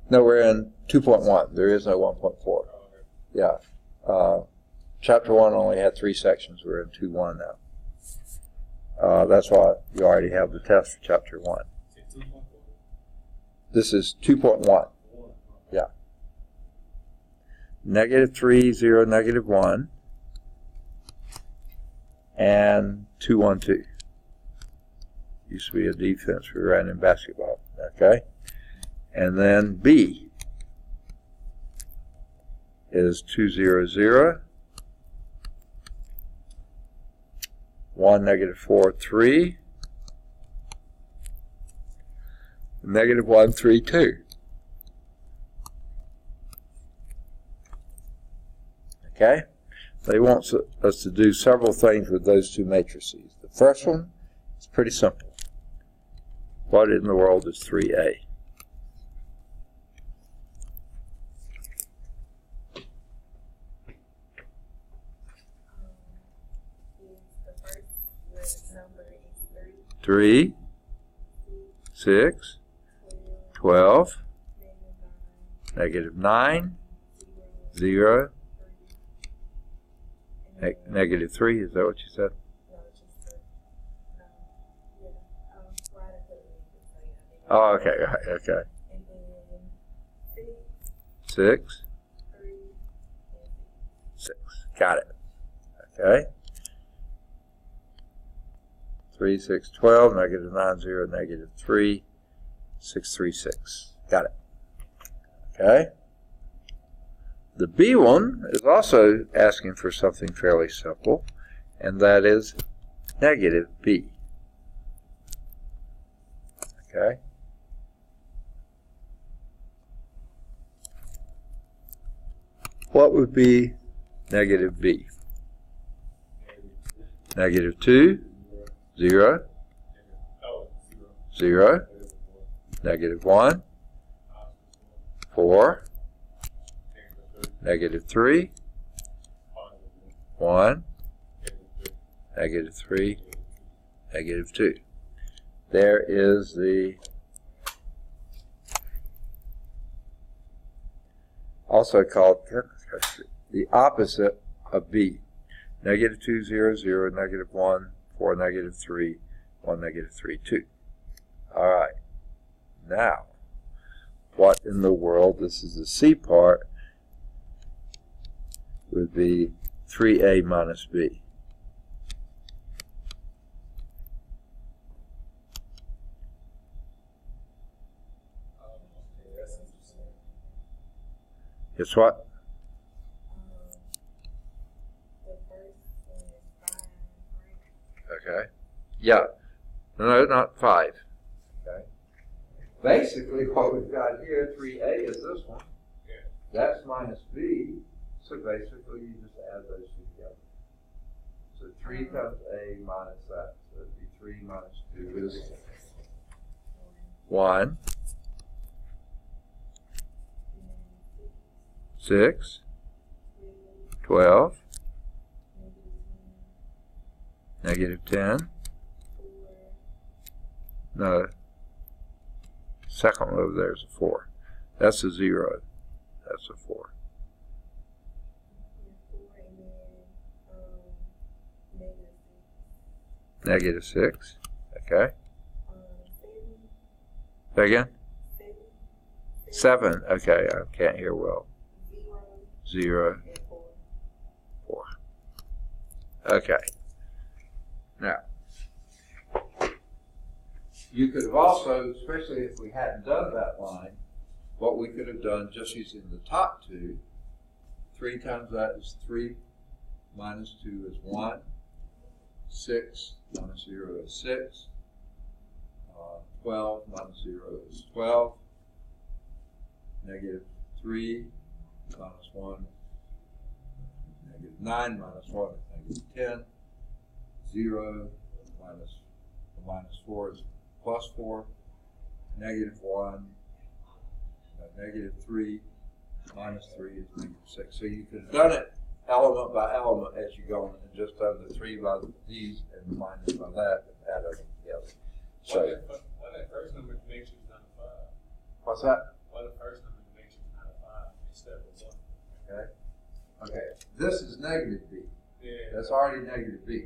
No, we're in 2.1. There is no 1.4. Yeah. Chapter 1 only had 3 sections. We're in 2.1 now. That's why you already have the test for chapter 1. This is 2.1. Yeah. -3, 0, -1, and 2, 1, 2. Used to be a defense we ran in basketball. Okay. And then B is 2, 0, 0. 1, -4, 3. -1, 3, 2. Okay? They want us to do several things with those two matrices. The first one is pretty simple. What in the world is 3A? Three, 6, 12, -9, 0, -3. Is that what you said? Oh, okay, okay. 6, 6. Got it. Okay. 3, 6, 12, -9, 0, -3, 6, 3, 6. Got it. Okay. The B one is also asking for something fairly simple, and that is -B. Okay. What would be -B? -2, 0, 0, -1, 4, negative 3, 1, negative 3, negative 2. There is the also called the opposite of B. Negative 2, 0, 0, negative 1, 4, negative 3, 1, negative 3, 2. All right. Now, what in the world, this is the C part, would be 3A minus B. It's what? The first one is 5, right? Okay. Yeah. No, not 5. Okay. Basically, what we've got here, 3A is this one. Yeah. That's minus B. So basically, you just add those two together. So 3 times A minus that. So it'd be 3 minus 2 is 1. 6, 12, negative 10. No. Second one over there is a 4. That's a 0. That's a 4. Negative 6. Okay. Say again? 7. Okay, I can't hear well. 0, 4. Okay. Now, you could have also, especially if we hadn't done that line, what we could have done just using the top two, 3 times that is 3, minus 2 is 1, 6 minus 0 is 6, 12 minus 0 is 12, negative 3 minus 1, negative 9 minus 1 is negative 10, 0 minus 4 is plus 4, negative 1, negative 3 minus 3 is negative 6. So you could have done it element by element as you go on and just done the 3 by these and minus by that and add them together. So, why that first number makes you not a 5? what's that? Why the first number makes you not a 5 instead of 1? Okay. Okay. This is negative B. Yeah. That's already negative B.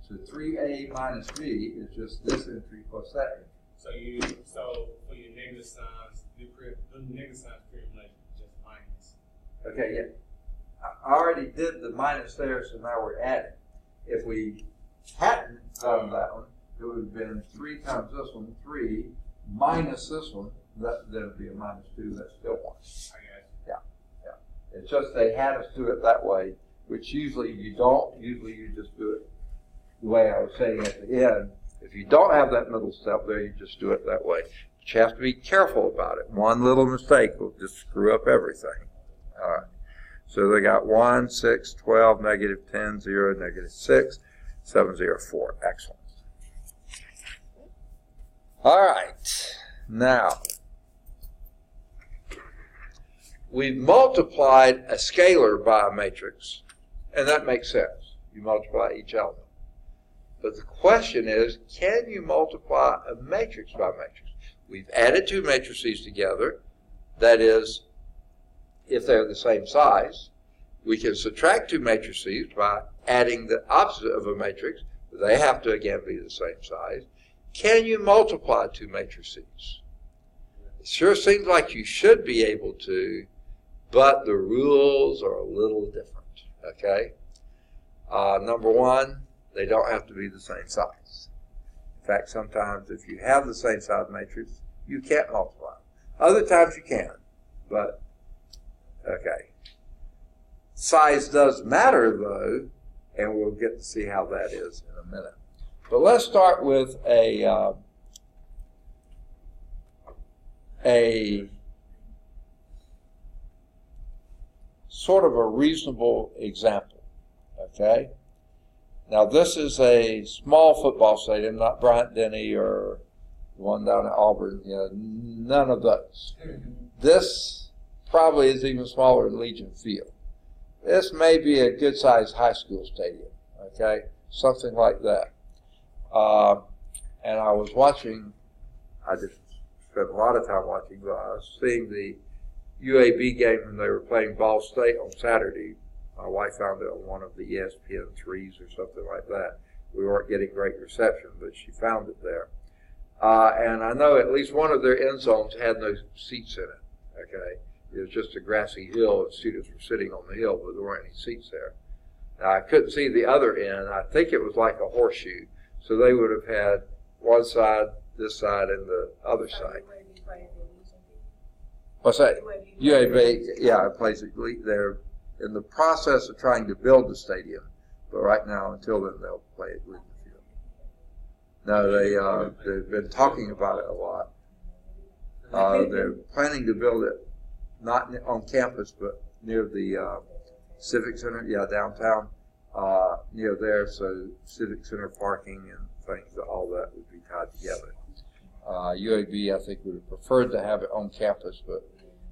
So 3A minus B is just this entry plus that entry. So for your negative signs, the negative signs pretty much just minus. Okay, yeah. I already did the minus there, so now we're adding. If we hadn't done that one, it would have been 3 times this one, 3, minus this one, then it'd be a minus 2, that's still 1. I guess. Yeah, yeah. It's just they had us do it that way, which usually you don't. Usually you just do it the way I was saying at the end. If you don't have that middle step there, you just do it that way. But you have to be careful about it. One little mistake will just screw up everything. All right. So they got 1, 6, 12, negative 10, 0, negative 6, 7, 0, 4. Excellent. All right. Now, we've multiplied a scalar by a matrix, and that makes sense. You multiply each element. But the question is, can you multiply a matrix by matrix? We've added 2 matrices together. That is, if they're the same size. We can subtract 2 matrices by adding the opposite of a matrix. They have to, again, be the same size. Can you multiply 2 matrices? It sure seems like you should be able to, but the rules are a little different, okay? Number 1, they don't have to be the same size. In fact, sometimes if you have the same size matrix, you can't multiply. Other times you can, but okay. Size does matter, though, and we'll get to see how that is in a minute. But let's start with a sort of a reasonable example, okay? Now, this is a small football stadium, not Bryant-Denny or the one down at Auburn, none of those. This probably is even smaller than Legion Field. This may be a good-sized high school stadium, okay? Something like that. And I was watching, I just spent a lot of time watching, but I was seeing the UAB game when they were playing Ball State on Saturday. My wife found it on one of the ESPN 3s or something like that. We weren't getting great reception, but she found it there. And I know at least one of their end zones had no seats in it, okay? It was just a grassy hill, and students were sitting on the hill, but there weren't any seats there. Now, I couldn't see the other end. I think it was like a horseshoe. So they would have had one side, this side, and the other side. What's that? UAB, yeah, it plays it. They're in the process of trying to build the stadium, but right now, until then, they'll play at Legion Field. No, they've been talking about it a lot. They're planning to build it not on campus, but near the Civic Center, downtown, near there, so Civic Center parking and things, all that would be tied together. UAB, I think, would have preferred to have it on campus, but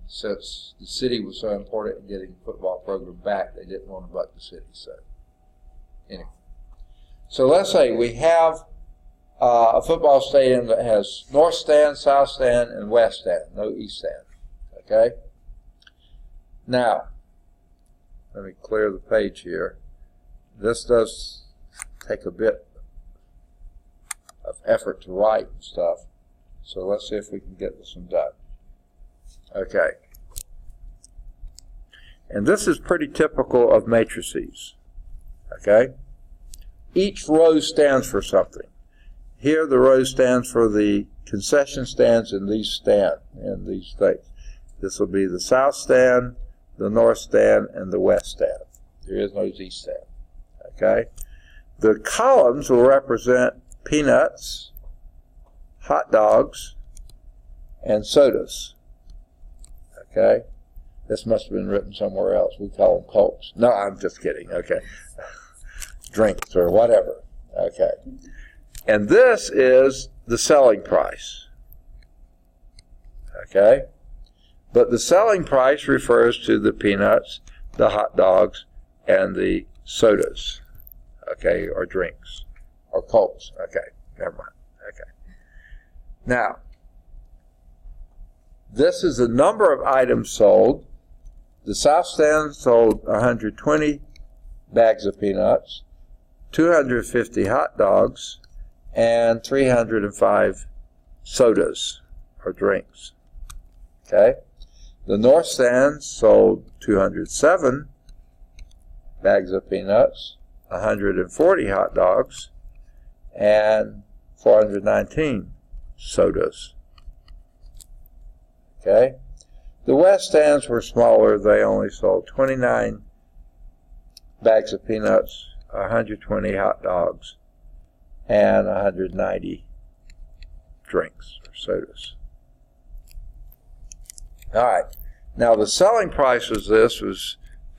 since the city was so important in getting the football program back, they didn't want to buck the city. So, anyway. So let's say we have a football stadium that has north stand, south stand, and west stand, no east stand. Okay? Now, let me clear the page here. This does take a bit of effort to write and stuff. So let's see if we can get this one done. Okay. And this is pretty typical of matrices. Okay? Each row stands for something. Here the row stands for the concession stands, and these stand in these things. This will be the south stand, the north stand, and the west stand. There is no east stand. Okay? The columns will represent peanuts, hot dogs, and sodas. Okay? This must have been written somewhere else. We call them Cokes. No, I'm just kidding. Okay. Drinks or whatever. Okay. And this is the selling price. Okay? But the selling price refers to the peanuts, the hot dogs, and the sodas. Okay? Or drinks. Or Cokes. Okay. Never mind. Okay. Now, this is the number of items sold. The south stand sold 120 bags of peanuts, 250 hot dogs, and 305 sodas or drinks. Okay? The north stand sold 207 bags of peanuts, 140 hot dogs, and 419 sodas. Okay? The west stands were smaller. They only sold 29 bags of peanuts, 120 hot dogs, and 190 drinks or sodas. All right. Now the selling price was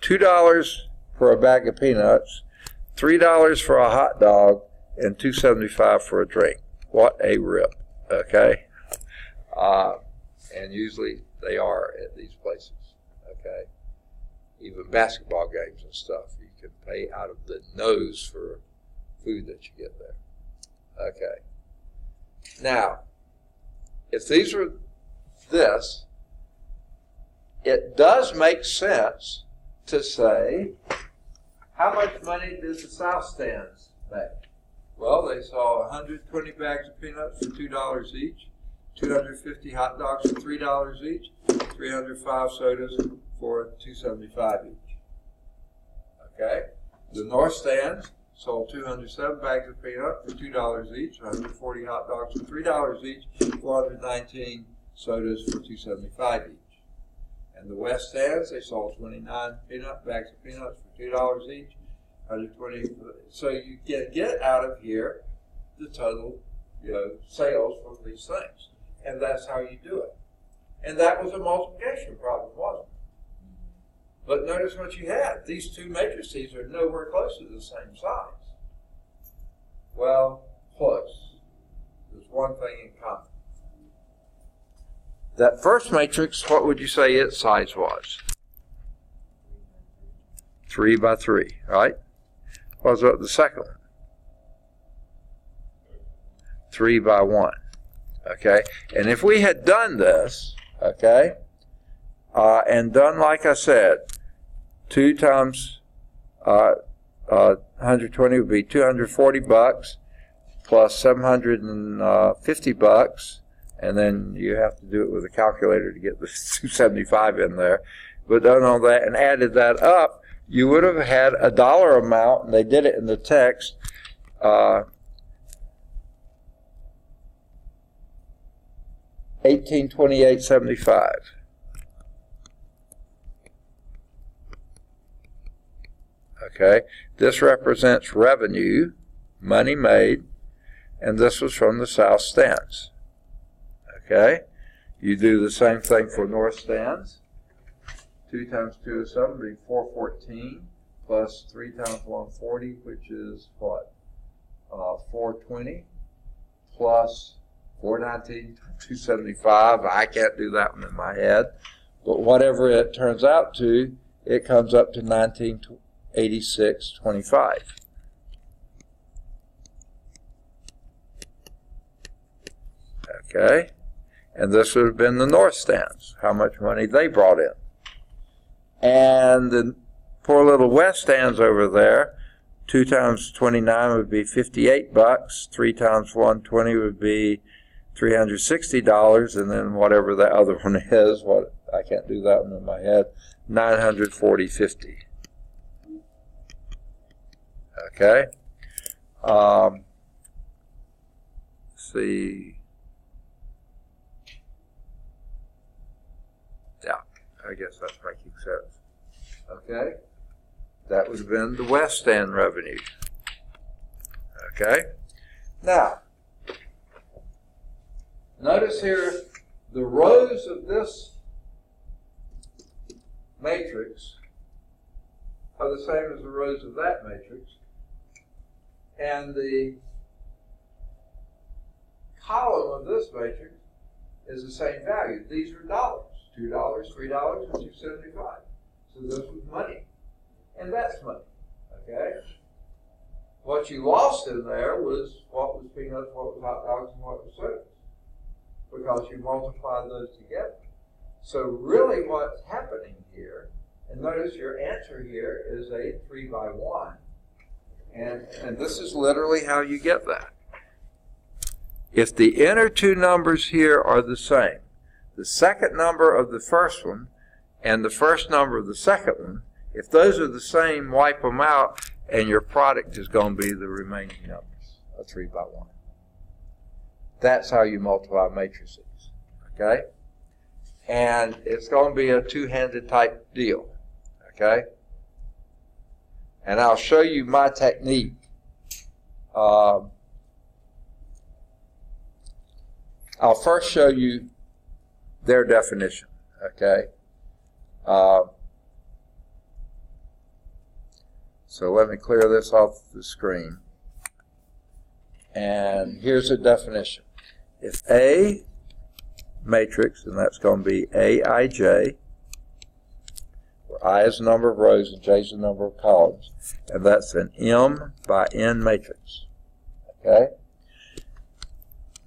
$2 for a bag of peanuts, $3 for a hot dog, and $2.75 for a drink. What a rip. Okay? And usually they are at these places. Okay? Even basketball games and stuff, you can pay out of the nose for food that you get there. Okay. Now, if these were this, it does make sense to say, how much money does the south stands make? Well, they saw 120 bags of peanuts for $2 each, 250 hot dogs for $3 each, 305 sodas for $2.75 each. Okay? The north stands sold 207 bags of peanuts for $2 each, 140 hot dogs for $3 each, 419 sodas for $2.75 each. And the west stands, they sold 29 bags of peanuts for $2 each, 120. So you get out of here the total, sales from these things, and that's how you do it. And that was a multiplication problem, wasn't it? But notice what you had. These two matrices are nowhere close to the same size. Well, close. There's one thing in common. That first matrix, what would you say its size was? 3 by 3, right? What was the second one? 3 by 1. Okay? And if we had done this, okay, and done like I said, 2 times 120 would be $240 plus $750, and then you have to do it with a calculator to get the 275 in there. But done all that and added that up, you would have had a dollar amount, and they did it in the text, $1828.75. Okay, this represents revenue, money made, and this was from the south stands. Okay, you do the same thing for north stands. 2 times 207 would be 414 plus 3 times 140, which is what? 420 plus 419, 275. I can't do that one in my head, but whatever it turns out to, it comes up to 1986.25. Okay, and this would have been the north stands, how much money they brought in. And the poor little west stands over there, 2 times 29 would be $58, 3 times 120 would be $360, and then whatever the other one is, what I can't do that one in my head, $940.50. Okay. See. Yeah, I guess that's making sense. Okay. That would have been the west stand revenue. Okay. Now, notice here the rows of this matrix are the same as the rows of that matrix, and the column of this matrix is the same value. These are dollars, $2, $3, and $2.75. So this was money, and that's money. Okay. What you lost in there was what was peanuts, what was hot dogs, and what was sodas, because you multiplied those together. So really what's happening here, and notice your answer here is a 3 by 1, and this is literally how you get that. If the inner two numbers here are the same, the second number of the first one and the first number of the second one, if those are the same, wipe them out, and your product is going to be the remaining numbers, a 3 by 1. That's how you multiply matrices, okay? And it's going to be a two-handed type deal, okay? And I'll show you my technique. I'll first show you their definition, okay? So let me clear this off the screen. And here's the definition. If A matrix, and that's going to be Aij, where I is the number of rows and J is the number of columns, and that's an M by N matrix. Okay?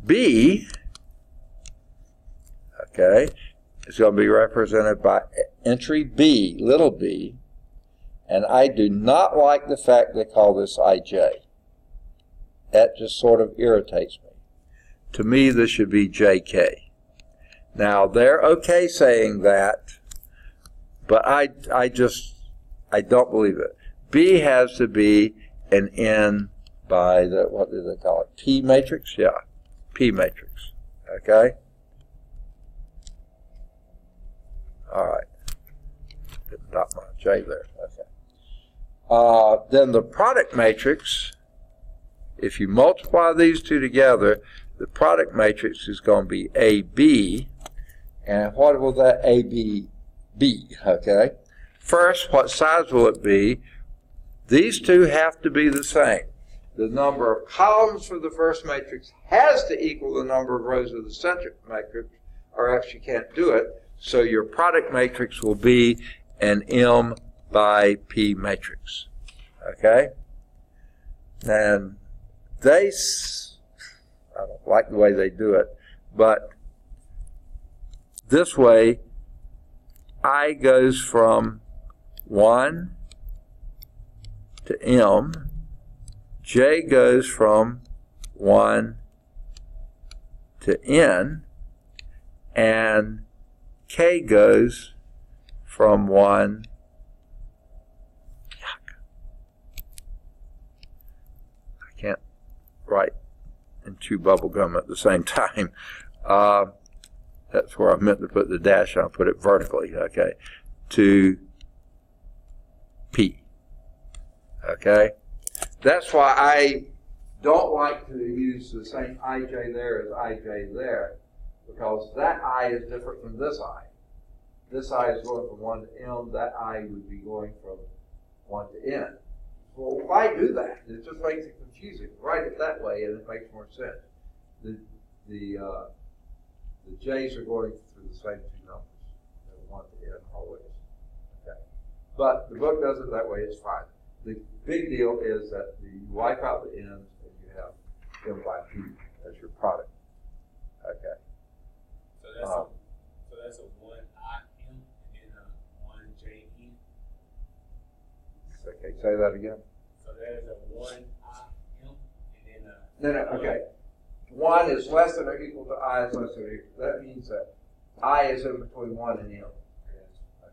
B, okay, is going to be represented by entry B, little b, and I do not like the fact they call this Ij. That just sort of irritates me. To me, this should be JK. Now, they're okay saying that, but I don't believe it. B has to be an N by the, what do they call it? P matrix? Yeah, P matrix. Okay? All right. Didn't dot my J there. Okay. Then the product matrix, if you multiply these two together, the product matrix is going to be AB. And what will that AB be? Okay. First, what size will it be? These two have to be the same. The number of columns for the first matrix has to equal the number of rows of the second matrix, or else you can't do it. So your product matrix will be an M by P matrix. Okay? And I don't like the way they do it, but this way, I goes from 1 to M, J goes from 1 to N, and K goes from 1. I can't write and chew bubble gum at the same time. That's where I meant to put the dash. I'll put it vertically, okay, to P. Okay? That's why I don't like to use the same IJ there as IJ there, because that I is different from this I. This I is going from 1 to M. That I would be going from 1 to N. Well, why do that? It just makes it confusing. Write it that way, and it makes more sense. The J's are going through the same two numbers. 1 to N always. Okay. But the book does it that way. It's fine. The big deal is that you wipe out the N's and you have M by P as your product. Okay. So that's a 1 I M and then a 1 J N. Okay. Say that again. So there's a 1 I M and then a. No. Okay. 1 is less than or equal to I is less than or equal. That means that I is in between 1 and M.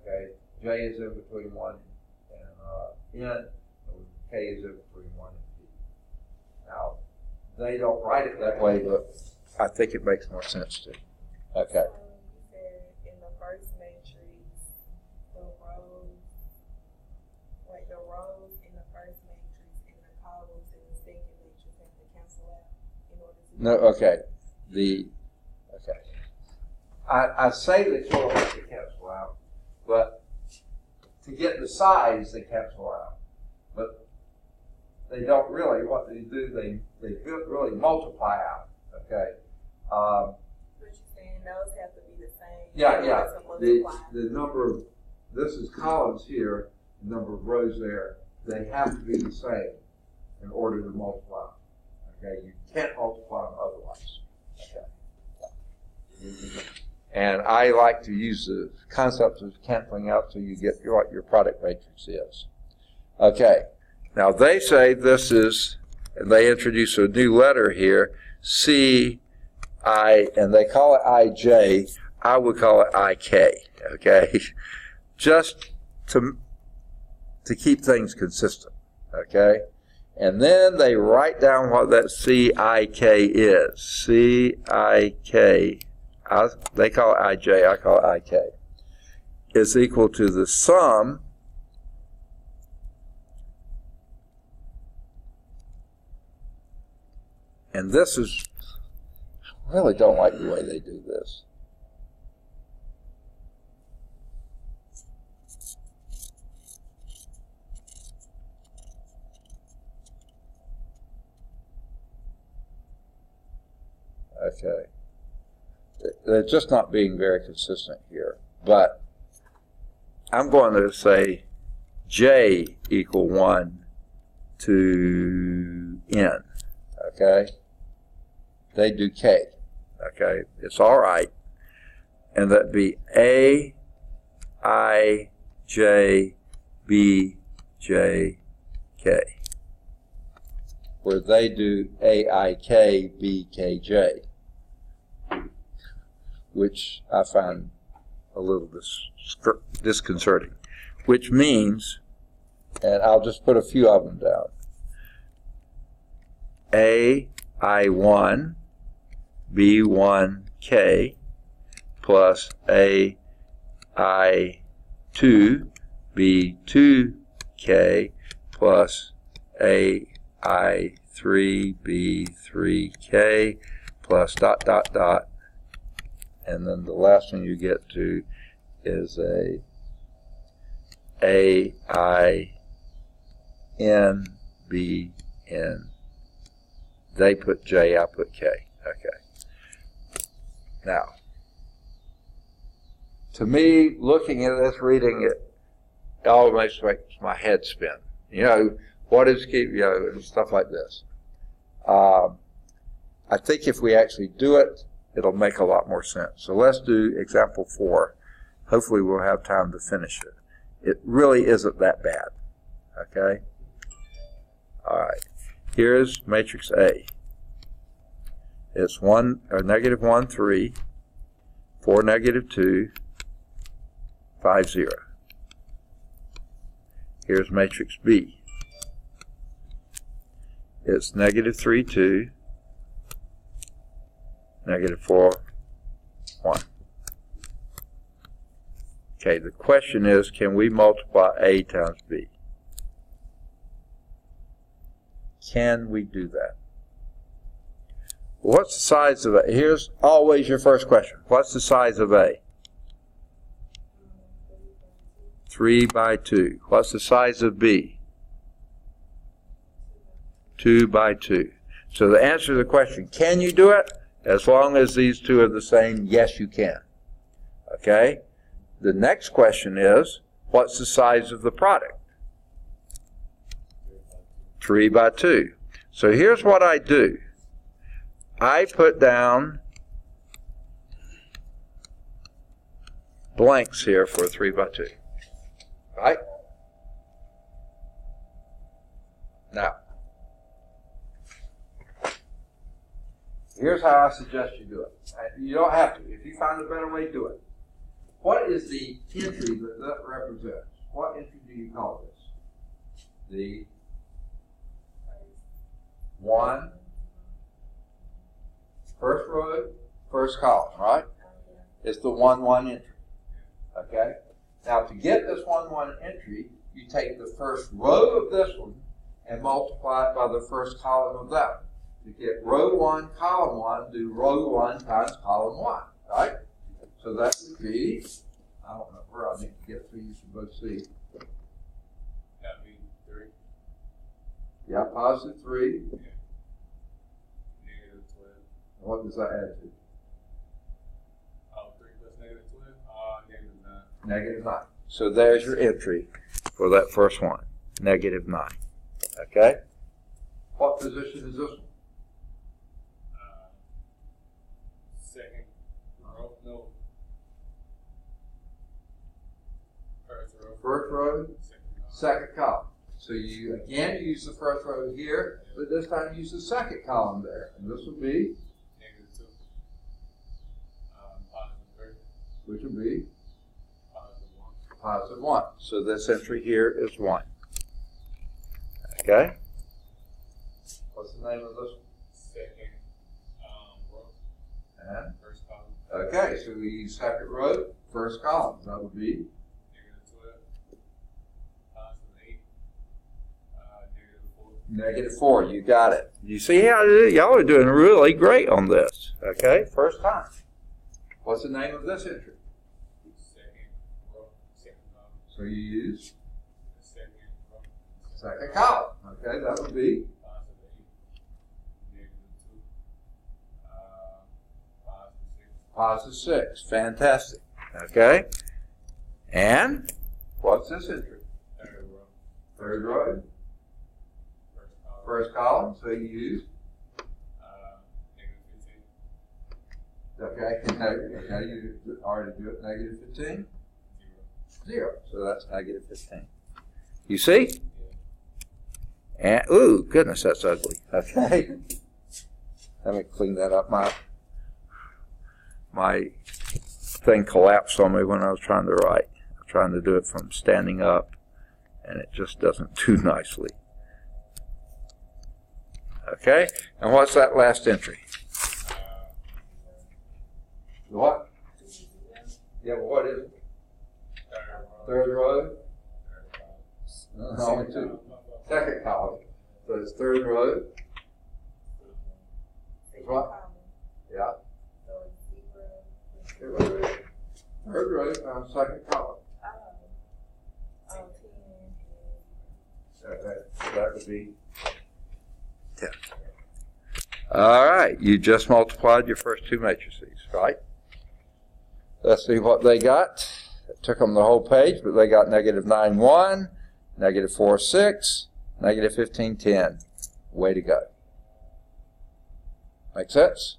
Okay. J is in between 1 and N. K is in between 1 and P. Now, they don't write it that way, but I think it makes more sense to. Okay. You said in the first matrix, the rows in the first matrix and the columns in the second matrix have to cancel out in order to. No, okay. I say they sort of have to cancel out, but to get the size, they cancel out. But they don't really. What they do, they really multiply out. Okay. But you're saying those have to be the same. Yeah. To multiply. The number of, this is columns here, the number of rows there, they have to be the same in order to multiply. Okay, you can't multiply them otherwise. Okay. And I like to use the concept of canceling out so you get what your product matrix is. Okay, now they say this is, and they introduce a new letter here, C, I, and they call it IJ. I would call it IK, okay? Just to keep things consistent, okay? And then they write down what that CIK is. CIK, they call it IJ, I call it IK, is equal to the sum and this is, I really don't like the way they do this. Okay. They're just not being very consistent here. But I'm going to say J equal 1 to N. Okay? They do K. Okay? It's all right. And that'd be A, I, J, B, J, K. Where they do A, I, K, B, K, J. Which I find a little disconcerting. Which means, and I'll just put a few of them down. A, I1, B1K, plus A, I2, B2K, plus A, I3, B3K, plus dot, dot, dot. And then the last one you get to is a I, N, B, N. They put J, I put K. Okay. Now, to me, looking at this, reading it, it almost makes my head spin. You know, what is keep, you know, and stuff like this. I think if we actually do it, it'll make a lot more sense. So let's do example 4. Hopefully we'll have time to finish it. It really isn't that bad. Okay? All right. Here's matrix A. It's -1, 3, 4, -2, 5, 0. Here's matrix B. It's -3, 2, -4, 1. Okay, the question is, can we multiply A times B? Can we do that? What's the size of A? Here's always your first question. What's the size of A? 3 by 2. What's the size of B? 2 by 2. So the answer to the question, can you do it? As long as these two are the same, yes, you can. Okay? The next question is, what's the size of the product? 3 by 2. So here's what I do. I put down blanks here for 3 by 2. Right? Now, here's how I suggest you do it. You don't have to. If you find a better way, do it. What is the entry that represents? What entry do you call this? The 1, first row, first column, right? It's the 1, 1 entry. Okay? Now, to get this 1, 1 entry, you take the first row of this one and multiply it by the first column of that one. To get row 1, column 1, do row 1 times column 1, right? So that would be, I don't know where I need to get to, you can both see. That would be 3. Yeah, positive 3. Yeah. -12. What does that add to? Oh, 3 plus -12? -9. -9. So there's your entry for that first one, -9. Okay? What position is this one? Second row, no. First row. First row, Second row. second column. So you again use the first row here, but this time use the second column there. And this will be, -2. +3. which will be +1. +1. So this entry here is 1. Okay? What's the name of this one? Second row. And, First column. okay, so we use second row, first column. That would be -12. +8. -4. You got it. You see how y'all are doing really great on this. Okay? First time. What's the name of this entry? Second row. Second column. So you use Second row. second column. Okay, that would be +8. -2. +6. +6. Fantastic. Okay? And what's this entry? Third row. Third row, First column. first column. So you use, -15. okay, okay, you already do it, -15. 0. So that's -15. You see? And, ooh, goodness, that's ugly. Okay. Let me clean that up. My thing collapsed on me when I was trying to write. I'm trying to do it from standing up, and it just doesn't do nicely. Okay, and what's that last entry? What? Yeah, well, what is it? Third row? Only 2. Second column. So it's third row. Is what? Yeah. Third row times second column. Okay, so that would be 10. All right, you just multiplied your first two matrices, right? Let's see what they got. It took them the whole page, but they got negative 9.1, negative 4.6, negative 15.10. Way to go. Make sense?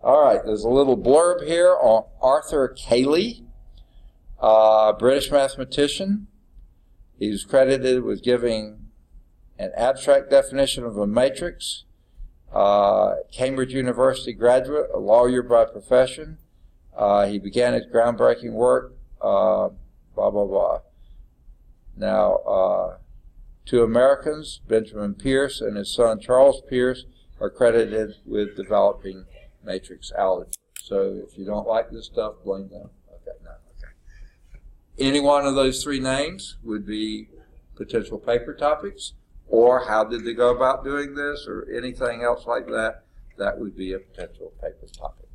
All right, there's a little blurb here on Arthur Cayley, British mathematician. He was credited with giving an abstract definition of a matrix. Cambridge University graduate, a lawyer by profession. He began his groundbreaking work, blah, blah, blah. Now, two Americans, Benjamin Pierce and his son Charles Pierce, are credited with developing matrix algebra. So if you don't like this stuff, blame them. Okay, no, okay. Any one of those three names would be potential paper topics, or how did they go about doing this, or anything else like that. That would be a potential paper topic.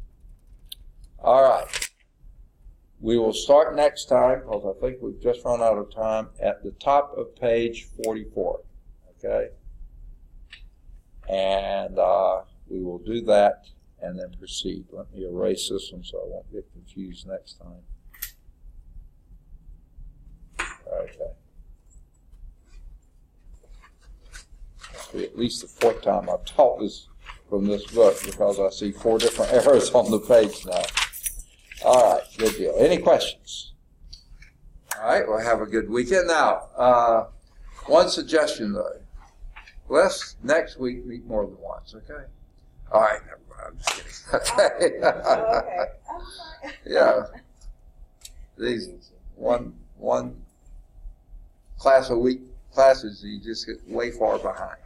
All right. We will start next time, because I think we've just run out of time, at the top of page 44. Okay? And we will do that and then proceed. Let me erase this one so I won't get confused next time. Okay. That'll be at least the fourth time I've taught this from this book, because I see 4 different errors on the page now. All right, good deal. Any questions? All right, well, have a good weekend. Now, one suggestion, though. Let's next week meet more than once, okay? All right, never mind. I'm just kidding. Okay. Okay. Yeah. These one class a week classes, you just get way far behind.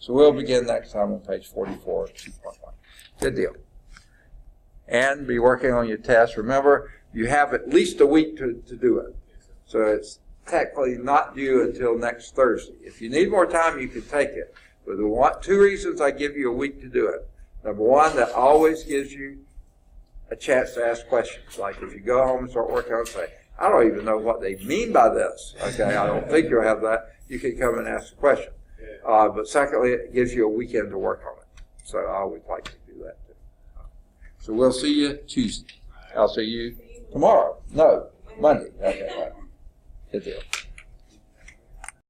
So we'll begin next time on page 44, 2.1. Good deal. And be working on your test. Remember, you have at least a week to do it. So it's technically not due until next Thursday. If you need more time, you can take it. But there are 2 reasons I give you a week to do it. Number one, that always gives you a chance to ask questions. Like if you go home and start working on it, say, I don't even know what they mean by this. Okay, I don't think you'll have that. You can come and ask a question. But secondly, it gives you a weekend to work on it. So I always like to do that too. So we'll see you Tuesday. I'll see you tomorrow. No, Monday. Okay, right. Good deal.